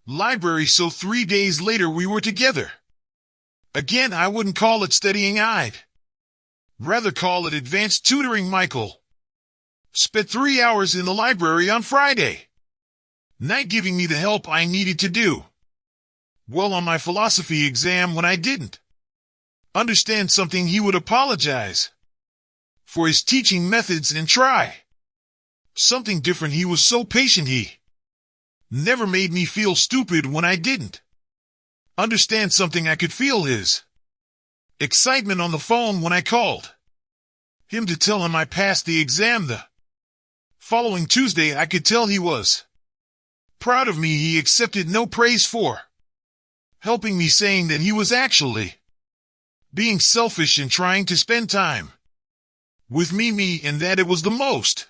library. So 3 days later we were together again. I wouldn't call it studying. I'd rather call it advanced tutoring. Michael spent 3 hours in the library on Friday night giving me the help I needed to do well on my philosophy exam. When I didn't understand something, he would apologize for his teaching methods and try something different. He was so patient. He never made me feel stupid when I didn't understand something. I could feel his excitement on the phone when I called him to tell him I passed the exam the following Tuesday. I could tell he was proud of me. He accepted no praise for helping me, saying that he was actually being selfish and trying to spend time with me, and that it was the most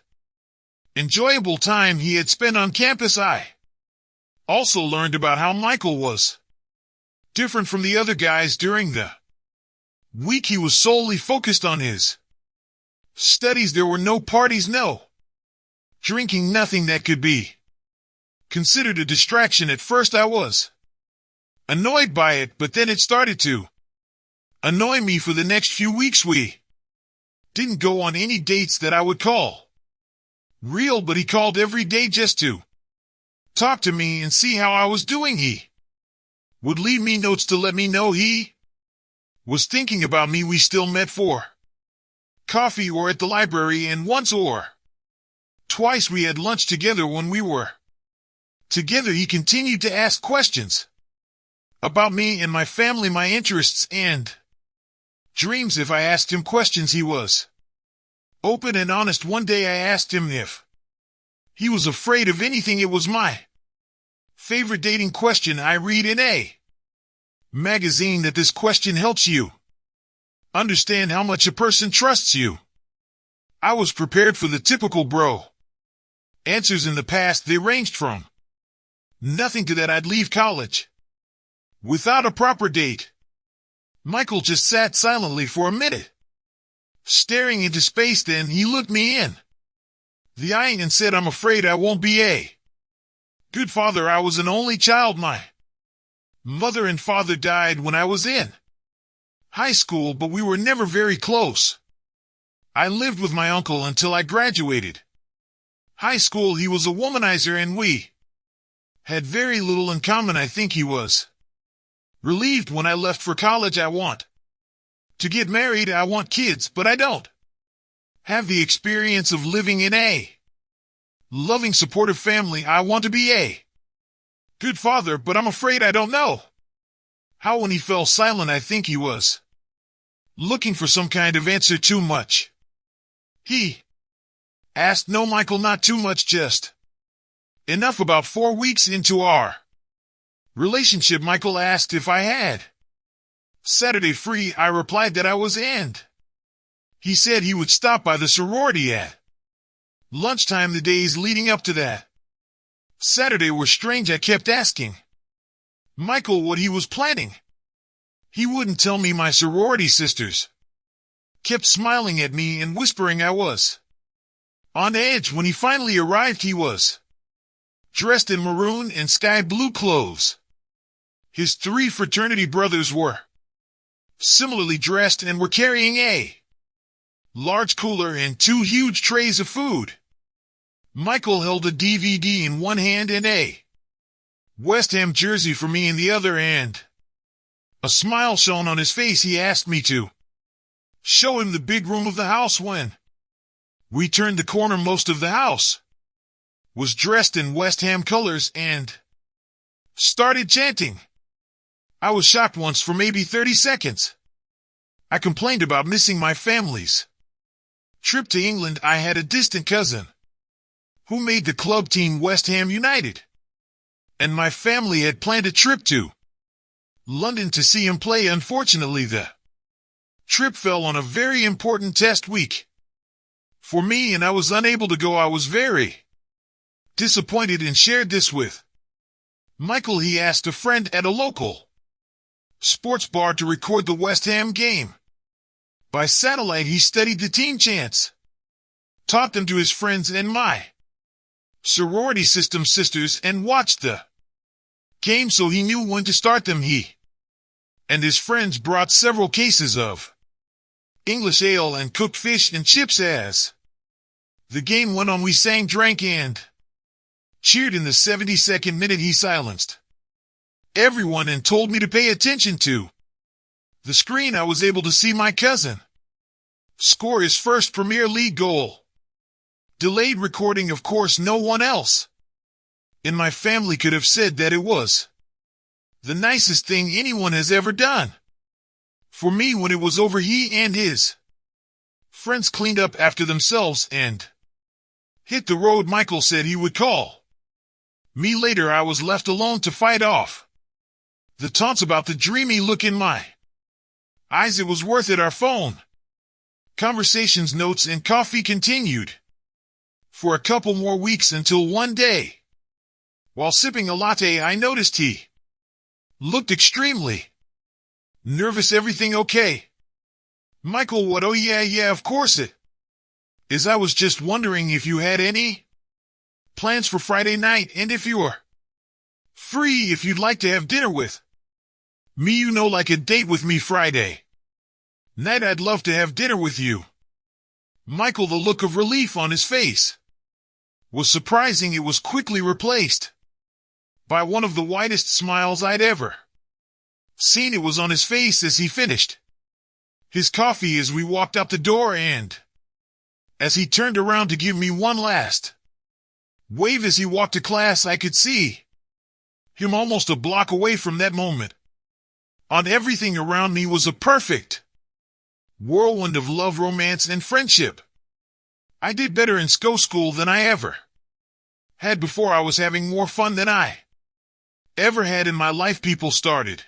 enjoyable time he had spent on campus. I Also learned about how Michael was different from the other guys during the week. He was solely focused on his studies. There were no parties, no drinking, nothing that could be considered a distraction. At first I was annoyed by it, but then it started to annoy me. For the next few weeks we didn't go on any dates that I would call real, but he called every day just to talk to me and see how I was doing. He would leave me notes to let me know he was thinking about me. We still met for coffee or at the library, and once or twice we had lunch together. When we were together, he continued to ask questions about me and my family, my interests and dreams. If I asked him questions, he was open and honest. One day I asked him if he was afraid of anything. It was my favorite dating question. I read in a magazine that this question helps you understand how much a person trusts you. I was prepared for the typical bro answers. In the past, they ranged from nothing to that I'd leave college without a proper date. Michael just sat silently for a minute, staring into space. Then he looked me in the eye and said, "I'm afraid I won't be a good father. I was an only child. My mother and father died when I was in high school, but we were never very close. I lived with my uncle until I graduated high school. He was a womanizer and we had very little in common. I think he was relieved when I left for college. I want to get married. I want kids, but I don't have the experience of living in a loving, supportive family. I want to be a good father, but I'm afraid I don't know how." When he fell silent, I think he was looking for some kind of answer. "Too much?" he asked. "No, Michael, not too much, just enough." About 4 weeks into our relationship, Michael asked if I had Saturday free. I replied that I was, and he said he would stop by the sorority at lunchtime. The days leading up to that Saturday were strange. I kept asking Michael what he was planning. He wouldn't tell me. My sorority sisters kept smiling at me and whispering I was on edge. When he finally arrived, he was dressed in maroon and sky blue clothes. His 3 fraternity brothers were similarly dressed and were carrying a large cooler and 2 huge trays of food. Michael held a DVD in one hand and a West Ham jersey for me in the other, and a smile shone on his face. He asked me to show him the big room of the house. When we turned the corner, most of the house was dressed in West Ham colors and started chanting. I was shocked. Once, for maybe 30 seconds, I complained about missing my family's trip to England. I had a distant cousin who made the club team, West Ham United, and my family had planned a trip to London to see him play. Unfortunately, the trip fell on a very important test week for me, and I was unable to go. I was very disappointed and shared this with Michael. He asked a friend at a local sports bar to record the West Ham game by satellite. He studied the team chants, taught them to his friends and my sorority system sisters, and watched the game so he knew when to start them. He and his friends brought several cases of English ale and cooked fish and chips. As the game went on, we sang, drank, and cheered. In the 72nd minute, he silenced everyone and told me to pay attention to the screen. I was able to see my cousin score his first Premier League goal. Delayed recording. Of course, no one else in my family could have said that it was the nicest thing anyone has ever done for me. When it was over, he and his friends cleaned up after themselves and hit the road. Michael said he would call me later. I was left alone to fight off the taunts about the dreamy look in my eyes. It was worth it. Our phone conversations, notes, and coffee continued for a couple more weeks, until one day While sipping a latte, I noticed he looked extremely nervous. Everything okay? Michael, what? Oh yeah, of course it is. I was just wondering if you had any plans for Friday night and if you're free, if you'd like to have dinner with me, like a date with me Friday night. I'd love to have dinner with you. Michael, the look of relief on his face was surprising. It was quickly replaced by one of the widest smiles I'd ever seen. It was on his face as he finished his coffee as we walked out the door, and as he turned around to give me one last wave as he walked to class, I could see him almost a block away from that moment. On everything around me was a perfect whirlwind of love, romance, and friendship. I did better in school than I ever had before. I was having more fun than I ever had in my life. People started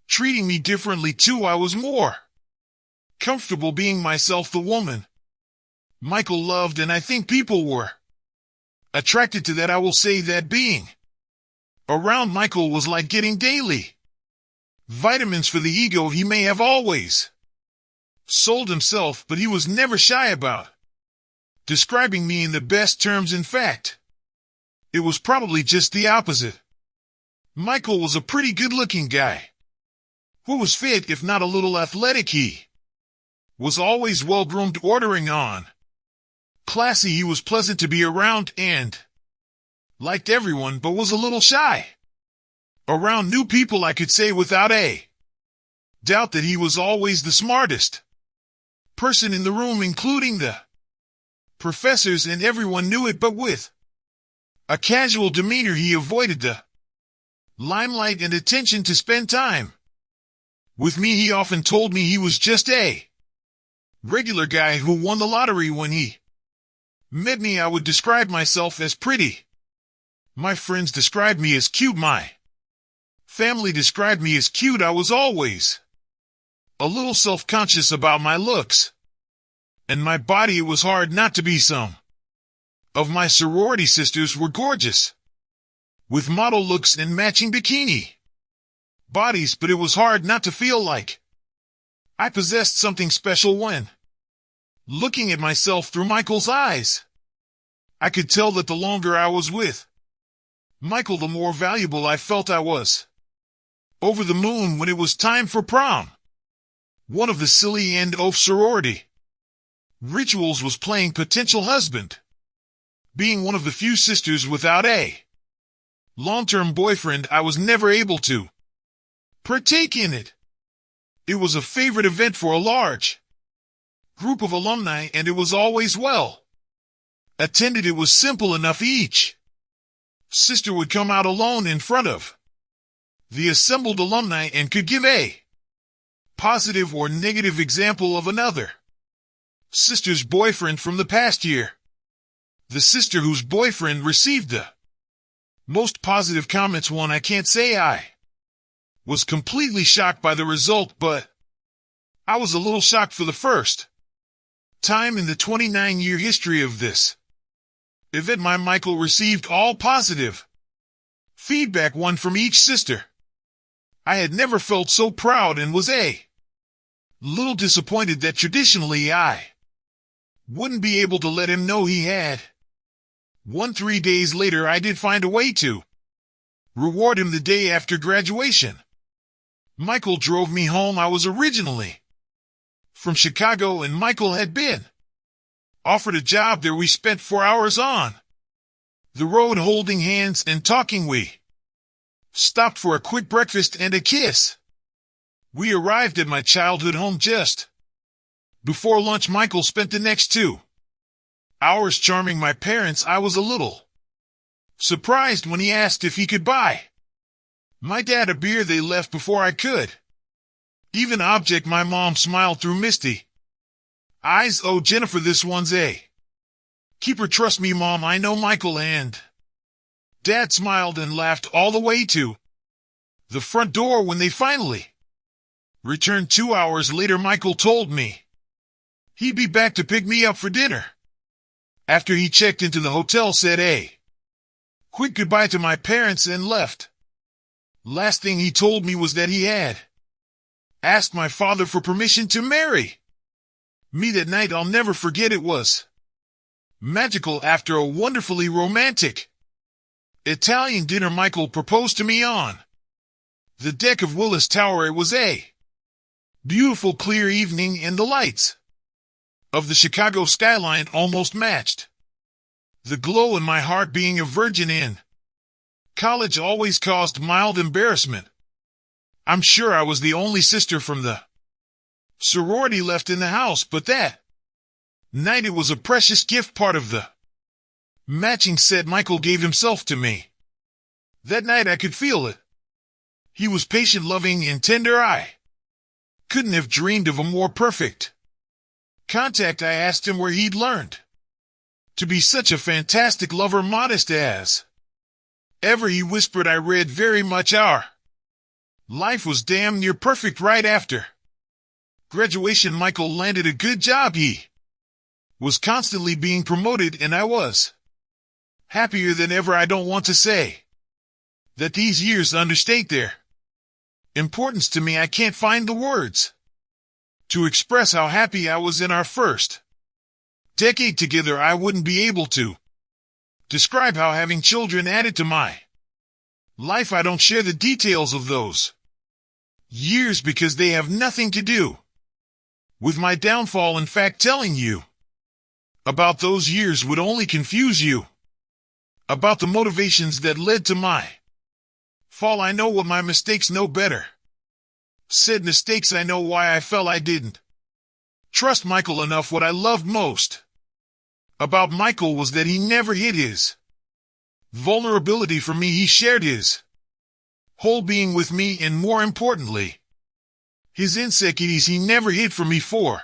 treating me differently too. I was more comfortable being myself, the woman Michael loved, and I think people were attracted to that. I will say that being around Michael was like getting daily vitamins for the ego. He may have always sold himself, but he was never shy about describing me in the best terms. In fact, it was probably just the opposite. Michael was a pretty good-looking guy who was fit, if not a little athletic. He was always well-groomed, ordering on classy. He was pleasant to be around and liked everyone, but was a little shy around new people. I could say without a doubt that he was always the smartest person in the room, including the professors, and everyone knew it, but with a casual demeanor. He avoided the limelight and attention to spend time with me. He often told me he was just a regular guy who won the lottery. When he met me, I would describe myself as pretty. My friends described me as cute. My family described me as cute. I was always a little self-conscious about my looks and my body. It was hard not to be. Some of my sorority sisters were gorgeous with model looks and matching bikini bodies, but it was hard not to feel like I possessed something special when looking at myself through Michael's eyes. I could tell that the longer I was with Michael, the more valuable I felt. I was over the moon when it was time for prom. One of the silly end of sorority rituals was playing potential husband. Being one of the few sisters without a long-term boyfriend, I was never able to partake in it. It was a favorite event for a large group of alumni, and it was always well attended. It was simple enough. Each sister would come out alone in front of the assembled alumni and could give a positive or negative example of another sister's boyfriend from the past year. The sister whose boyfriend received the most positive comments won. I can't say I was completely shocked by the result, but I was a little shocked for the first time in the 29-year history of this event. My Michael received all positive feedback, one from each sister. I had never felt so proud and was a little disappointed that traditionally I wouldn't be able to let him know he had won. 3 days later, I did find a way to reward him the day after graduation. Michael drove me home. I was originally from Chicago, and Michael had been offered a job there. We spent 4 hours on the road holding hands and talking. We stopped for a quick breakfast and a kiss. We arrived at my childhood home just before lunch. Michael spent the next 2 hours charming my parents. I was a little surprised when he asked if he could buy my dad a beer. They left before I could even object. My mom smiled through misty eyes. Oh, Jennifer, this one's a keeper. Trust me, Mom, I know Michael. And Dad smiled and laughed all the way to the front door. When they finally returned 2 hours later, Michael told me he'd be back to pick me up for dinner after he checked into the hotel. Said a Quick goodbye to my parents and left. Last thing he told me was that he had asked my father for permission to marry me that night. I'll never forget. It was magical. After a wonderfully romantic Italian dinner, Michael proposed to me on the deck of Willis Tower. It was a beautiful clear evening, and the lights of the Chicago skyline almost matched the glow in my heart. Being a virgin in college always caused mild embarrassment. I'm sure I was the only sister from the sorority left in the house, but that night it was a precious gift, part of the matching set Michael gave himself to me. That night I could feel it. He was patient, loving, and tender. I couldn't have dreamed of a more perfect contact. I asked him where he'd learned to be such a fantastic lover, modest as ever. He whispered, I read very much. Our life was damn near perfect. Right after graduation, Michael landed a good job. He was constantly being promoted, and I was happier than ever. I don't want to say that these years understate their importance to me. I can't find the words to express how happy I was in our first decade together. I wouldn't be able to describe how having children added to my life. I don't share the details of those years because they have nothing to do with my downfall. In fact, telling you about those years would only confuse you about the motivations that led to my fall. I know what my mistakes, know better said mistakes. I know why I fell. I didn't trust Michael enough. What I loved most about Michael was that he never hid his vulnerability from me. He shared his whole being with me, and more importantly, his insecurities he never hid from me. For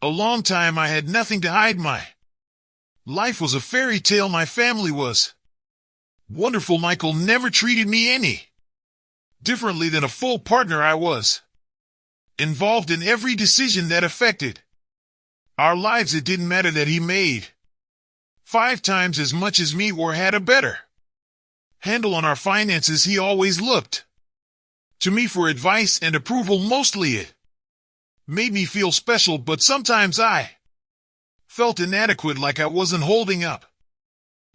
a long time I had nothing to hide. My life was a fairy tale. My family was wonderful. Michael never treated me any differently than a full partner. I was involved in every decision that affected our lives. It didn't matter that he made 5 times as much as me or had a better handle on our finances. He always looked to me for advice and approval. Mostly it made me feel special, but sometimes I felt inadequate, like I wasn't holding up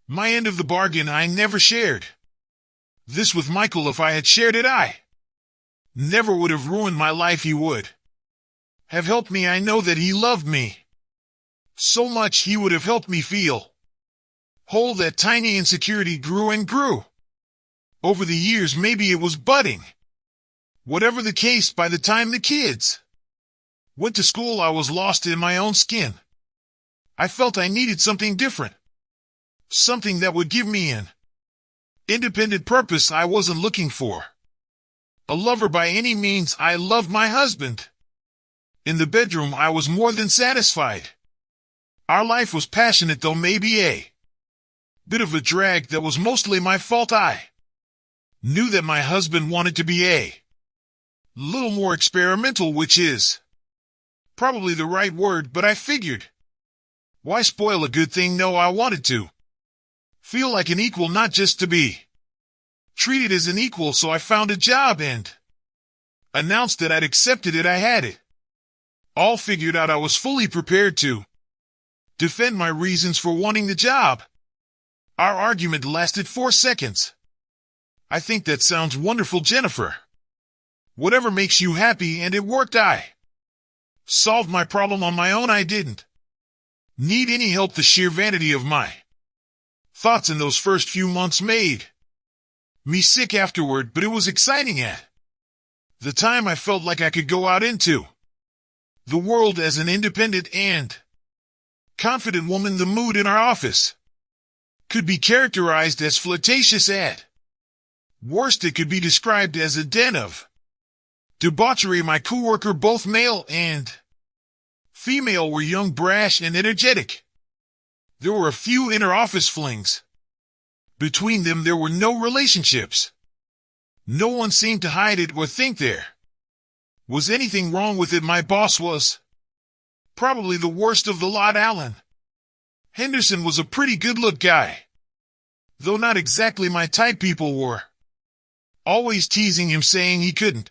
my end of the bargain. I never shared this with Michael. If I had shared it, I never would have ruined my life. He would have helped me. I know that he loved me so much he would have helped me feel whole. That tiny insecurity grew and grew over the years. Maybe it was budding. Whatever the case, by the time the kids went to school, I was lost in my own skin. I felt I needed something different, something that would give me an independent purpose. I wasn't looking for a lover by any means. I loved my husband. In the bedroom, I was more than satisfied. Our life was passionate, though maybe a bit of a drag. That was mostly my fault. I knew that my husband wanted to be a little more experimental, which is probably the right word, but I figured, why spoil a good thing? No, I wanted to feel like an equal, not just to be treated as an equal. So I found a job and announced that I'd accepted it. I had it all figured out. I was fully prepared to defend my reasons for wanting the job. Our argument lasted 4 seconds. I think that sounds wonderful, Jennifer. Whatever makes you happy, and it worked. I solved my problem on my own. I didn't need any help. The sheer vanity of my thoughts in those first few months made me sick afterward, but it was exciting. At the time, I felt like I could go out into the world as an independent and confident woman. The mood in our office could be characterized as flirtatious. At worst, it could be described as a den of debauchery. My coworker, both male and female, were young, brash, and energetic. There were a few inter-office flings. Between them, there were no relationships. No one seemed to hide it or think there was anything wrong with it. My boss was probably the worst of the lot. Alan Henderson was a pretty good-look guy, though not exactly my type. People were always teasing him, saying he couldn't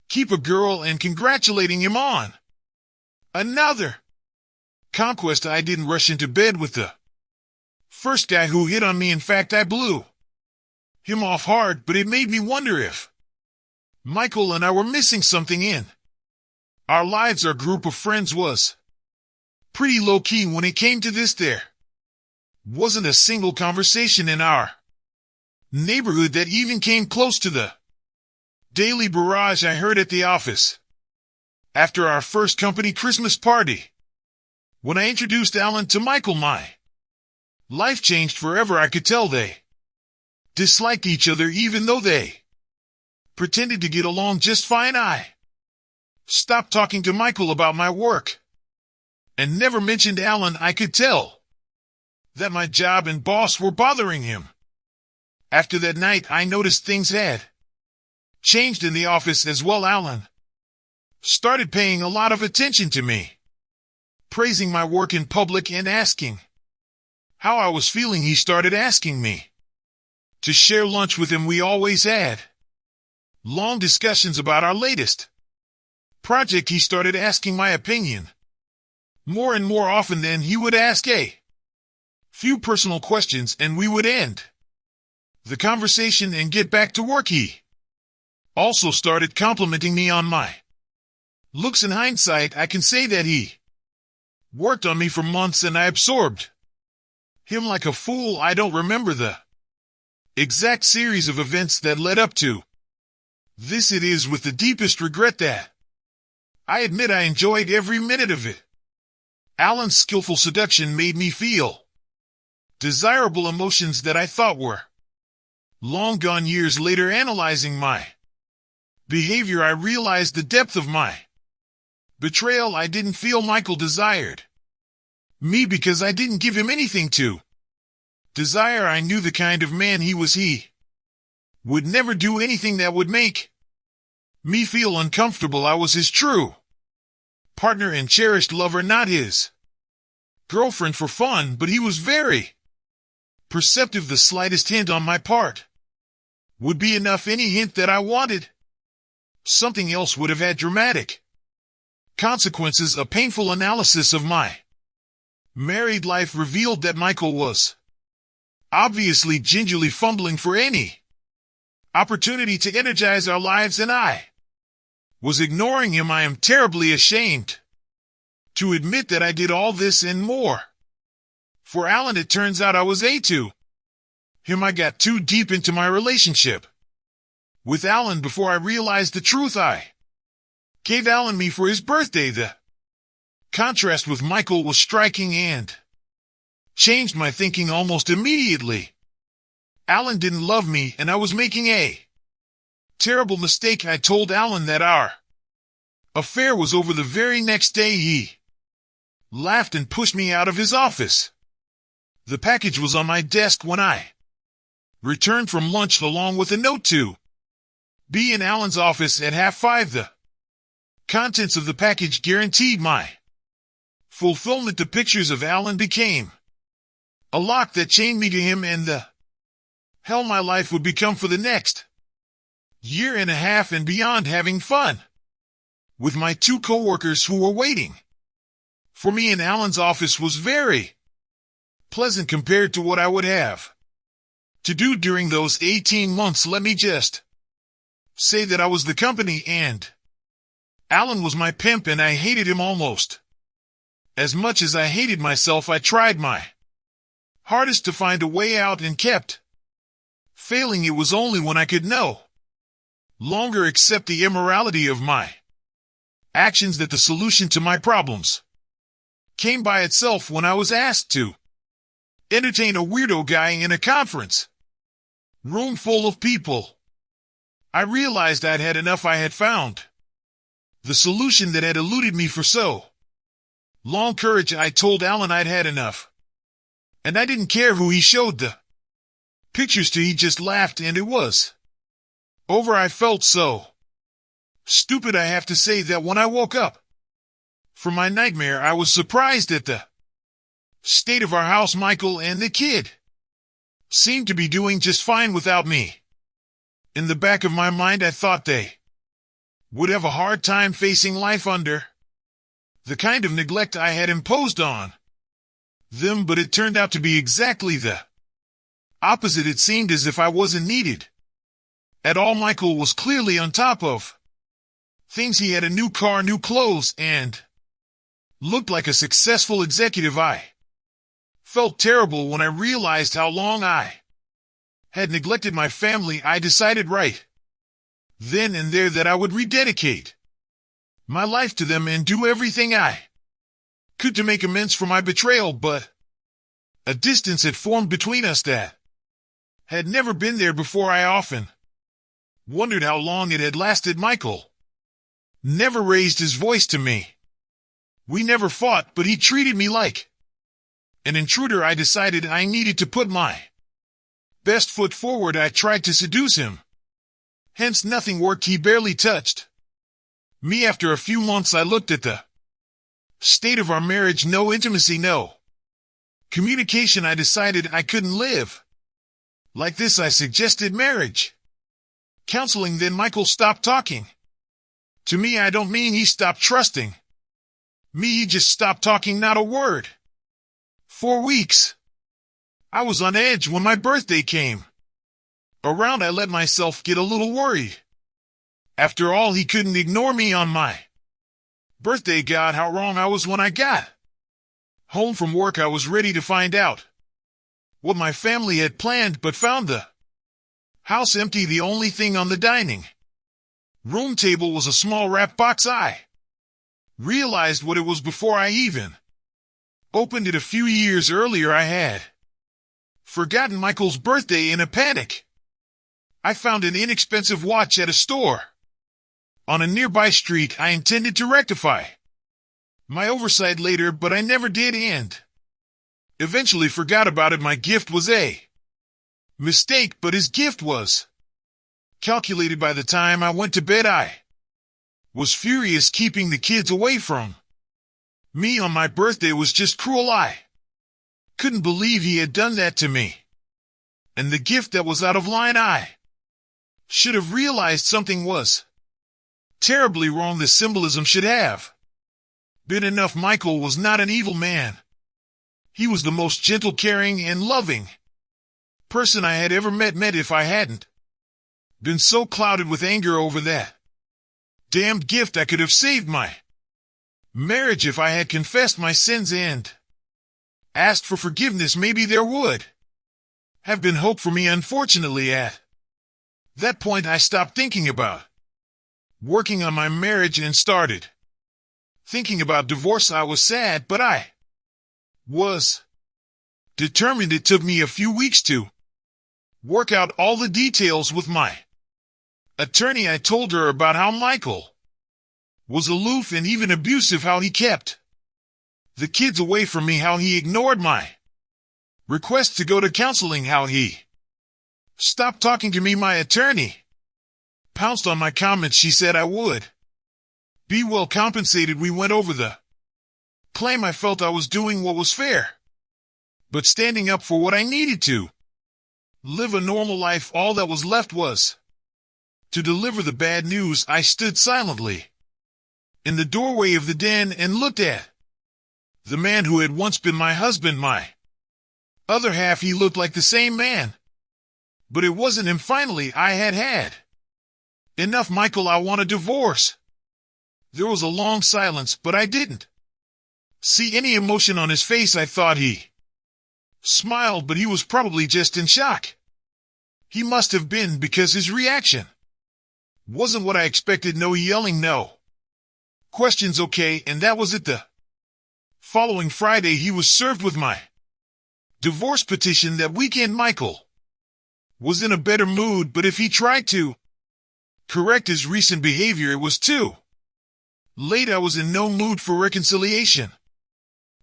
keep a girl and congratulating him on another conquest. I didn't rush into bed with the first guy who hit on me. In fact, I blew him off hard, but it made me wonder if Michael and I were missing something in our lives. Our group of friends was pretty low-key when it came to this. There wasn't a single conversation in our neighborhood that even came close to the daily barrage I heard at the office after our first company Christmas party. When I introduced Alan to Michael, my life changed forever. I could tell they disliked each other, even though they pretended to get along just fine. I stopped talking to Michael about my work and never mentioned Alan. I could tell that my job and boss were bothering him. After that night, I noticed things had changed in the office as well. Alan started paying a lot of attention to me, praising my work in public and asking how I was feeling. He started asking me to share lunch with him. We always had long discussions about our latest project. He started asking my opinion more and more often. Then he would ask a few personal questions, and we would end the conversation and get back to work. He also started complimenting me on my looks. In hindsight, I can say that he worked on me for months and I absorbed him like a fool. I don't remember the exact series of events that led up to this. It is with the deepest regret that I admit I enjoyed every minute of it. Alan's skillful seduction made me feel desirable emotions that I thought were long gone. Years later, analyzing my behavior, I realized the depth of my betrayal. I didn't feel Michael desired me because I didn't give him anything to desire. I knew the kind of man he was. He would never do anything that would make me feel uncomfortable. I was his true partner and cherished lover, not his girlfriend for fun, but he was very perceptive. The slightest hint on my part would be enough. Any hint that I wanted something else would have had dramatic consequences. A painful analysis of my married life revealed that Michael was obviously gingerly fumbling for any opportunity to energize our lives, and I was ignoring him. I am terribly ashamed to admit that I did all this and more for Alan. It turns out I was to him. I got too deep into my relationship with Alan before I realized the truth. I gave Alan me for his birthday. The contrast with Michael was striking and changed my thinking almost immediately. Alan didn't love me, and I was making a terrible mistake. I told Alan that our affair was over the very next day. He laughed and pushed me out of his office. The package was on my desk when I returned from lunch, along with a note to be in Alan's office at 5:30. The contents of the package guaranteed my fulfillment. The pictures of Alan became a lock that chained me to him and the hell my life would become for the next year and a half and beyond, having fun with my two coworkers who were waiting for me in Alan's office was very pleasant compared to what I would have to do during those 18 months. Let me just say that I was the company and Alan was my pimp, and I hated him almost as much as I hated myself. I tried my hardest to find a way out and kept failing. It was only when I could no longer accept the immorality of my actions that the solution to my problems came by itself. When I was asked to entertain a weirdo guy in a conference room full of people, I realized I'd had enough. I had found the solution that had eluded me for so long. Courage. I told Alan I'd had enough, and I didn't care who he showed the pictures to. He just laughed, and it was over. I felt so stupid, I have to say, that when I woke up from my nightmare, I was surprised at the state of our house. Michael and the kid seemed to be doing just fine without me. In the back of my mind, I thought they would have a hard time facing life under the kind of neglect I had imposed on them, but it turned out to be exactly the opposite. It seemed as if I wasn't needed at all. Michael was clearly on top of things. He had a new car, new clothes, and looked like a successful executive. I felt terrible when I realized how long I had neglected my family. I decided right then and there that I would rededicate my life to them and do everything I could to make amends for my betrayal, but a distance had formed between us that had never been there before. I often wondered how long it had lasted. Michael never raised his voice to me. We never fought, but he treated me like an intruder. I decided I needed to put my best foot forward. I tried to seduce him. Hence nothing worked. He barely touched me. After a few months, I looked at the state of our marriage. No intimacy, no communication. I decided I couldn't live like this. I suggested marriage counseling. Then Michael stopped talking to me. I don't mean he stopped trusting me. He just stopped talking, not a word. 4 weeks. I was on edge. When my birthday came around, I let myself get a little worried. After all, he couldn't ignore me on my birthday. God, how wrong I was. When I got home from work, I was ready to find out what my family had planned, but found the house empty. The only thing on the dining room table was a small wrap box. I realized what it was before I even opened it. A few years earlier, I had forgotten Michael's birthday. In a panic, I found an inexpensive watch at a store on a nearby street. I intended to rectify my oversight later, but I never did, and eventually forgot about it. My gift was a mistake, but his gift was calculated. By the time I went to bed, I was furious. Keeping the kids away from me on my birthday was just cruel. I couldn't believe he had done that to me. And the gift that was out of line. I should have realized something was terribly wrong. The symbolism should have been enough. Michael was not an evil man. He was the most gentle, caring, and loving person I had ever met. If I hadn't been so clouded with anger over that damned gift, I could have saved my marriage. If I had confessed my sins and asked for forgiveness, maybe there would have been hope for me. Unfortunately, at that point, I stopped thinking about working on my marriage and started thinking about divorce. I was sad, but I was determined. It took me a few weeks to work out all the details with my attorney. I told her about how Michael was aloof and even abusive, how he kept the kids away from me, how he ignored my request to go to counseling, how he stopped talking to me. My attorney pounced on my comments. She said I would be well compensated. We went over the claim. I felt I was doing what was fair, but standing up for what I needed to live a normal life. All that was left was to deliver the bad news. I stood silently in the doorway of the den and looked at the man who had once been my husband, my other half. He looked like the same man, but it wasn't him. Finally, I had enough. Michael, I want a divorce. There was a long silence, but I didn't see any emotion on his face. I thought he smiled, but he was probably just in shock. He must have been, because his reaction wasn't what I expected. No yelling, no questions. Okay, and that was it. The following Friday, he was served with my divorce petition. That weekend, Michael was in a better mood, but if he tried to correct his recent behavior, it was too late. I was in no mood for reconciliation.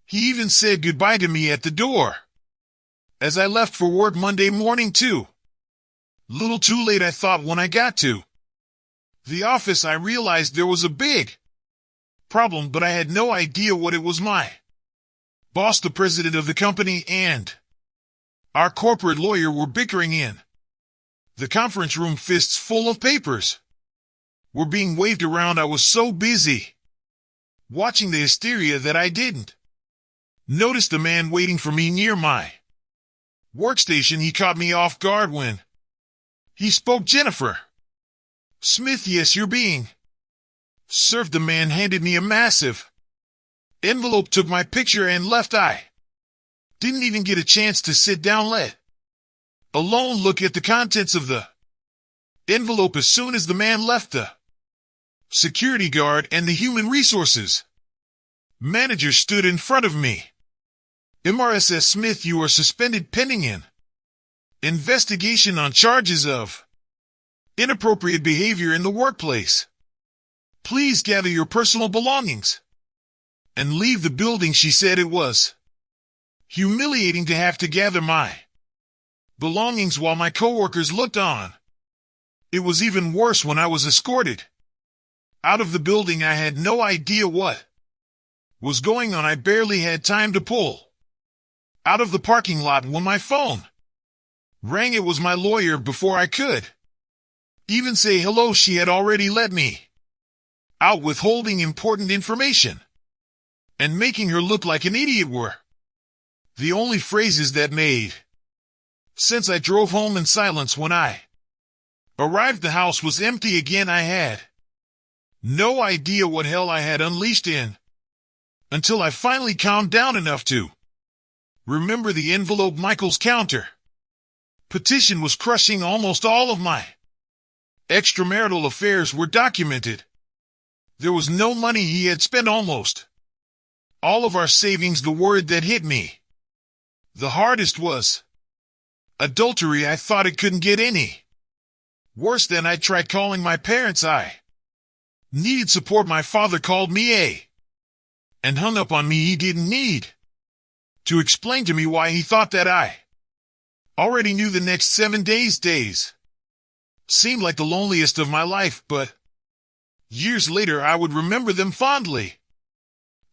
He even said goodbye to me at the door as I left for work Monday morning. Too little too late, I thought. When I got to the office, I realized there was a big problem, but I had no idea what it was. My boss, the president of the company, and our corporate lawyer were bickering in the conference room, fists full of papers were being waved around. I was so busy watching the hysteria that I didn't notice the man waiting for me near my workstation. He caught me off guard when he spoke. Jennifer Smith, yes, you're being served. The man handed me a massive envelope, took my picture, and left. I didn't even get a chance to sit down, let alone look at the contents of the envelope. As soon as the man left, the security guard and the human resources manager stood in front of me. MRSS Smith, you are suspended pending an investigation on charges of inappropriate behavior in the workplace. Please gather your personal belongings and leave the building. She said it was humiliating to have to gather my belongings while my coworkers looked on. It was even worse when I was escorted out of the building. I had no idea what was going on. I barely had time to pull out of the parking lot when my phone rang. It was my lawyer. Before I could even say hello, she had already let me out, withholding important information and making her look like an idiot were the only phrases that made sense. I drove home in silence. When I arrived, the house was empty again. I had no idea what hell I had unleashed in until I finally calmed down enough to remember the envelope. Michael's counter petition was crushing. Almost all of my extramarital affairs were documented. There was no money. He had spent almost all of our savings. The word that hit me the hardest was adultery. I thought it couldn't get any worse. Then I tried calling my parents. I needed support. My father called me and hung up on me. He didn't need to explain to me why he thought that I already knew. The next 7 days seemed like the loneliest of my life, but years later I would remember them fondly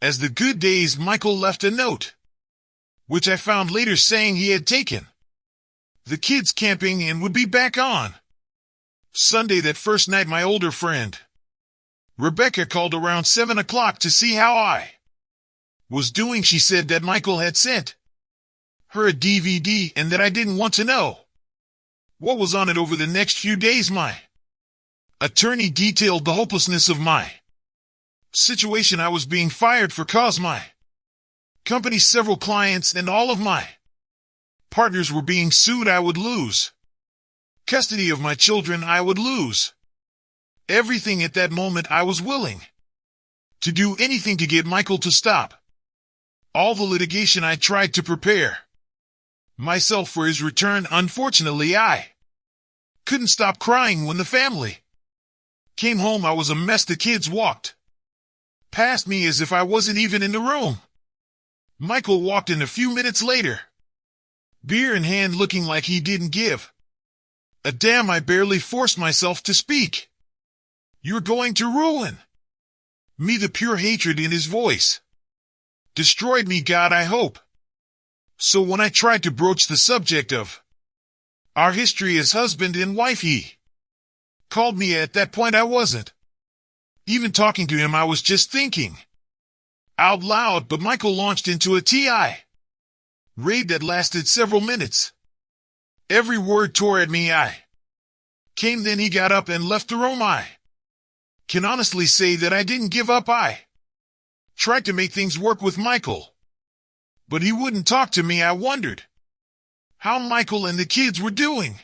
as the good days. Michael left a note, which I found later, saying he had taken the kids camping and would be back on Sunday. That first night, my older friend Rebecca called around 7 o'clock to see how I was doing. She said that Michael had sent her a DVD and that I didn't want to know what was on it. Over the next few days, my attorney detailed the hopelessness of my situation. I was being fired for cause my company, several clients, and all of my partners were being sued. I would lose custody of my children. I would lose everything. At that moment, I was willing to do anything to get Michael to stop all the litigation. I tried to prepare myself for his return. Unfortunately, I couldn't stop crying when the family came home. I was a mess. The kids walked past me as if I wasn't even in the room. Michael walked in a few minutes later, beer in hand, looking like he didn't give a damn. I barely forced myself to speak. You're going to ruin me. The pure hatred in his voice destroyed me. God, I hope so. When I tried to broach the subject of our history as husband and wife, he called me. At that point, I wasn't even talking to him. I was just thinking out loud. But Michael launched into a tirade that lasted several minutes. Every word tore at me. I came. Then he got up and left the room. I can honestly say that I didn't give up. I tried to make things work with Michael, but he wouldn't talk to me. I wondered how Michael and the kids were doing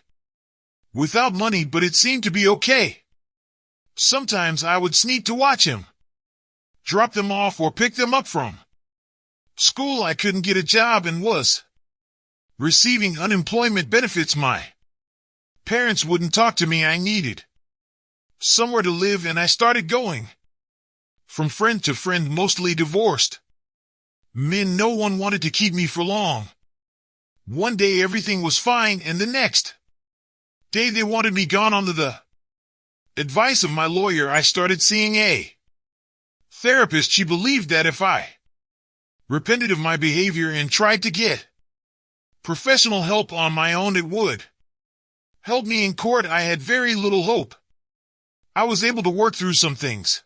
without money, but it seemed to be okay. Sometimes I would sneak to watch him drop them off or pick them up from school. I couldn't get a job and was receiving unemployment benefits. My parents wouldn't talk to me. I needed somewhere to live, and I started going from friend to friend, mostly divorced men. No one wanted to keep me for long. One day everything was fine, and the next day they wanted me gone. Under the advice of my lawyer, I started seeing a therapist. She believed that if I repented of my behavior and tried to get Professional help on my own it would. Help me in court I had very little hope. I was able to work through some things,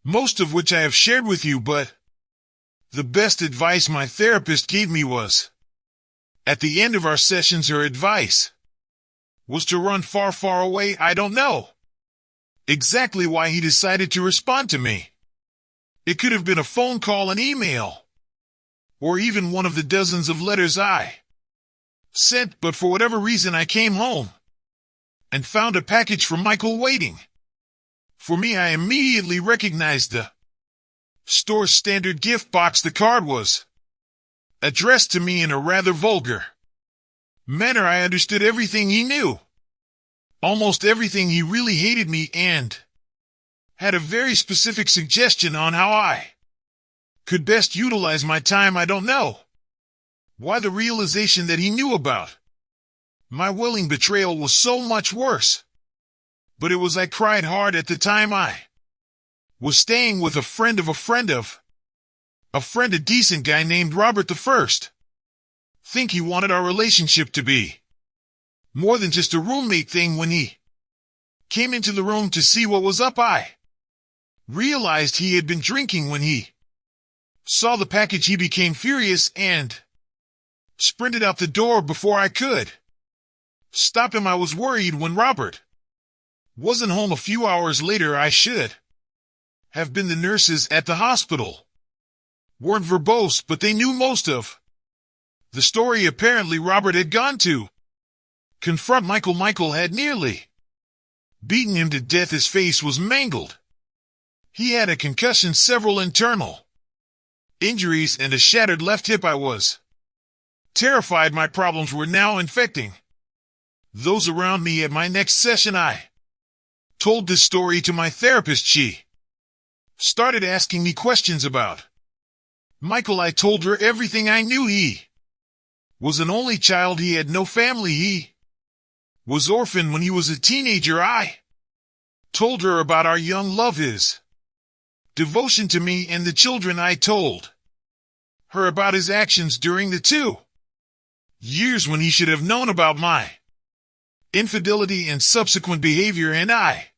most of which I have shared with you, but the best advice my therapist gave me was, at the end of our sessions, her advice was to run far, far away. I don't know exactly why he decided to respond to me. It could have been a phone call, an email, or even one of the dozens of letters I sent, but for whatever reason I came home and found a package from Michael waiting for me. I immediately recognized the store's standard gift box. The card was addressed to me in a rather vulgar manner. I understood everything he knew, almost everything. He really hated me and had a very specific suggestion on how I could best utilize my time. I don't know why the realization that he knew about my willing betrayal was so much worse, but it was. I cried hard at the time. I was staying with a friend of a friend of a friend, a decent guy named Robert the First. Think he wanted our relationship to be more than just a roommate thing. When he came into the room to see what was up, I realized he had been drinking. When he saw the package, he became furious and sprinted out the door before I could stop him. I was worried when Robert wasn't home a few hours later. I should have been. The nurses at the hospital weren't verbose, but they knew most of the story. Apparently, Robert had gone to confront Michael. Michael had nearly beaten him to death. His face was mangled. He had a concussion, several internal injuries, and a shattered left hip. I was terrified my problems were now infecting those around me. At my next session, I told this story to my therapist. She started asking me questions about Michael. I told her everything I knew. He was an only child. He had no family. He was orphaned when he was a teenager. I told her about our young love, his devotion to me and the children. I told her about his actions during the 2 years when he should have known about my infidelity and subsequent behavior, and I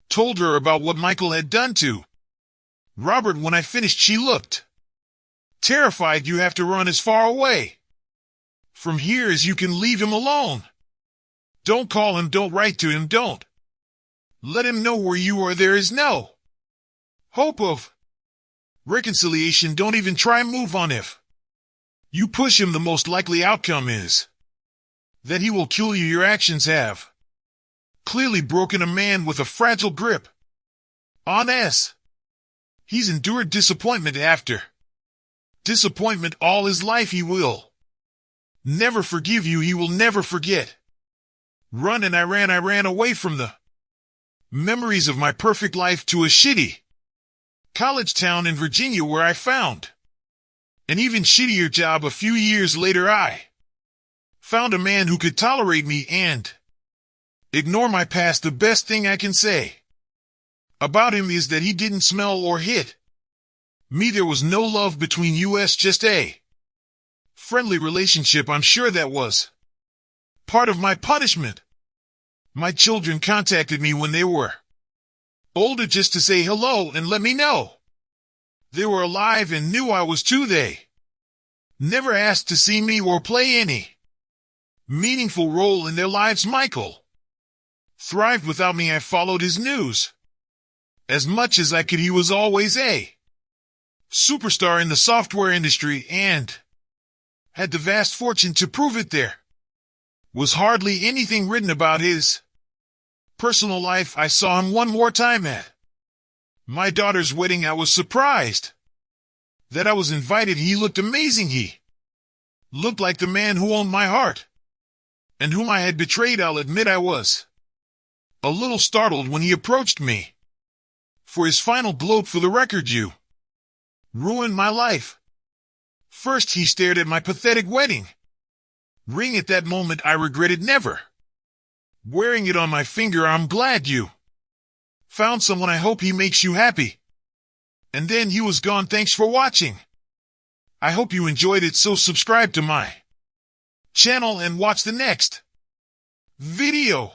told her about what Michael had done to Robert. When I finished, she looked terrified. You have to run as far away from here as you can. Leave him alone. Don't call him, don't write to him, don't let him know where you are. There is no hope of reconciliation. Don't even try. Move on. If you push him, the most likely outcome is that he will kill you. Your actions have clearly broken a man with a fragile grip on us. He's endured disappointment after disappointment all his life. He will never forgive you. He will never forget. Run. And I ran away from the memories of my perfect life to a shitty college town in Virginia, where I found an even shittier job. A few years later, I found a man who could tolerate me and ignore my past. The best thing I can say about him is that he didn't smell or hit me. There was no love between us, just a friendly relationship. I'm sure that was part of my punishment. My children contacted me when they were older just to say hello and let me know they were alive and knew I was too. They never asked to see me or play any meaningful role in their lives. Michael thrived without me. I followed his news as much as I could. He was always a superstar in the software industry and had the vast fortune to prove it. There was hardly anything written about his personal life. I saw him one more time at my daughter's wedding. I was surprised that I was invited. He looked amazing. He looked like the man who owned my heart and whom I had betrayed. I'll admit I was a little startled when he approached me for his final gloat. For the record, you ruined my life. First, he stared at my pathetic wedding ring. At that moment, I regretted never wearing it on my finger. I'm glad you found someone. I hope he makes you happy. And then he was gone. Thanks for watching. I hope you enjoyed it, so subscribe to my channel and watch the next video.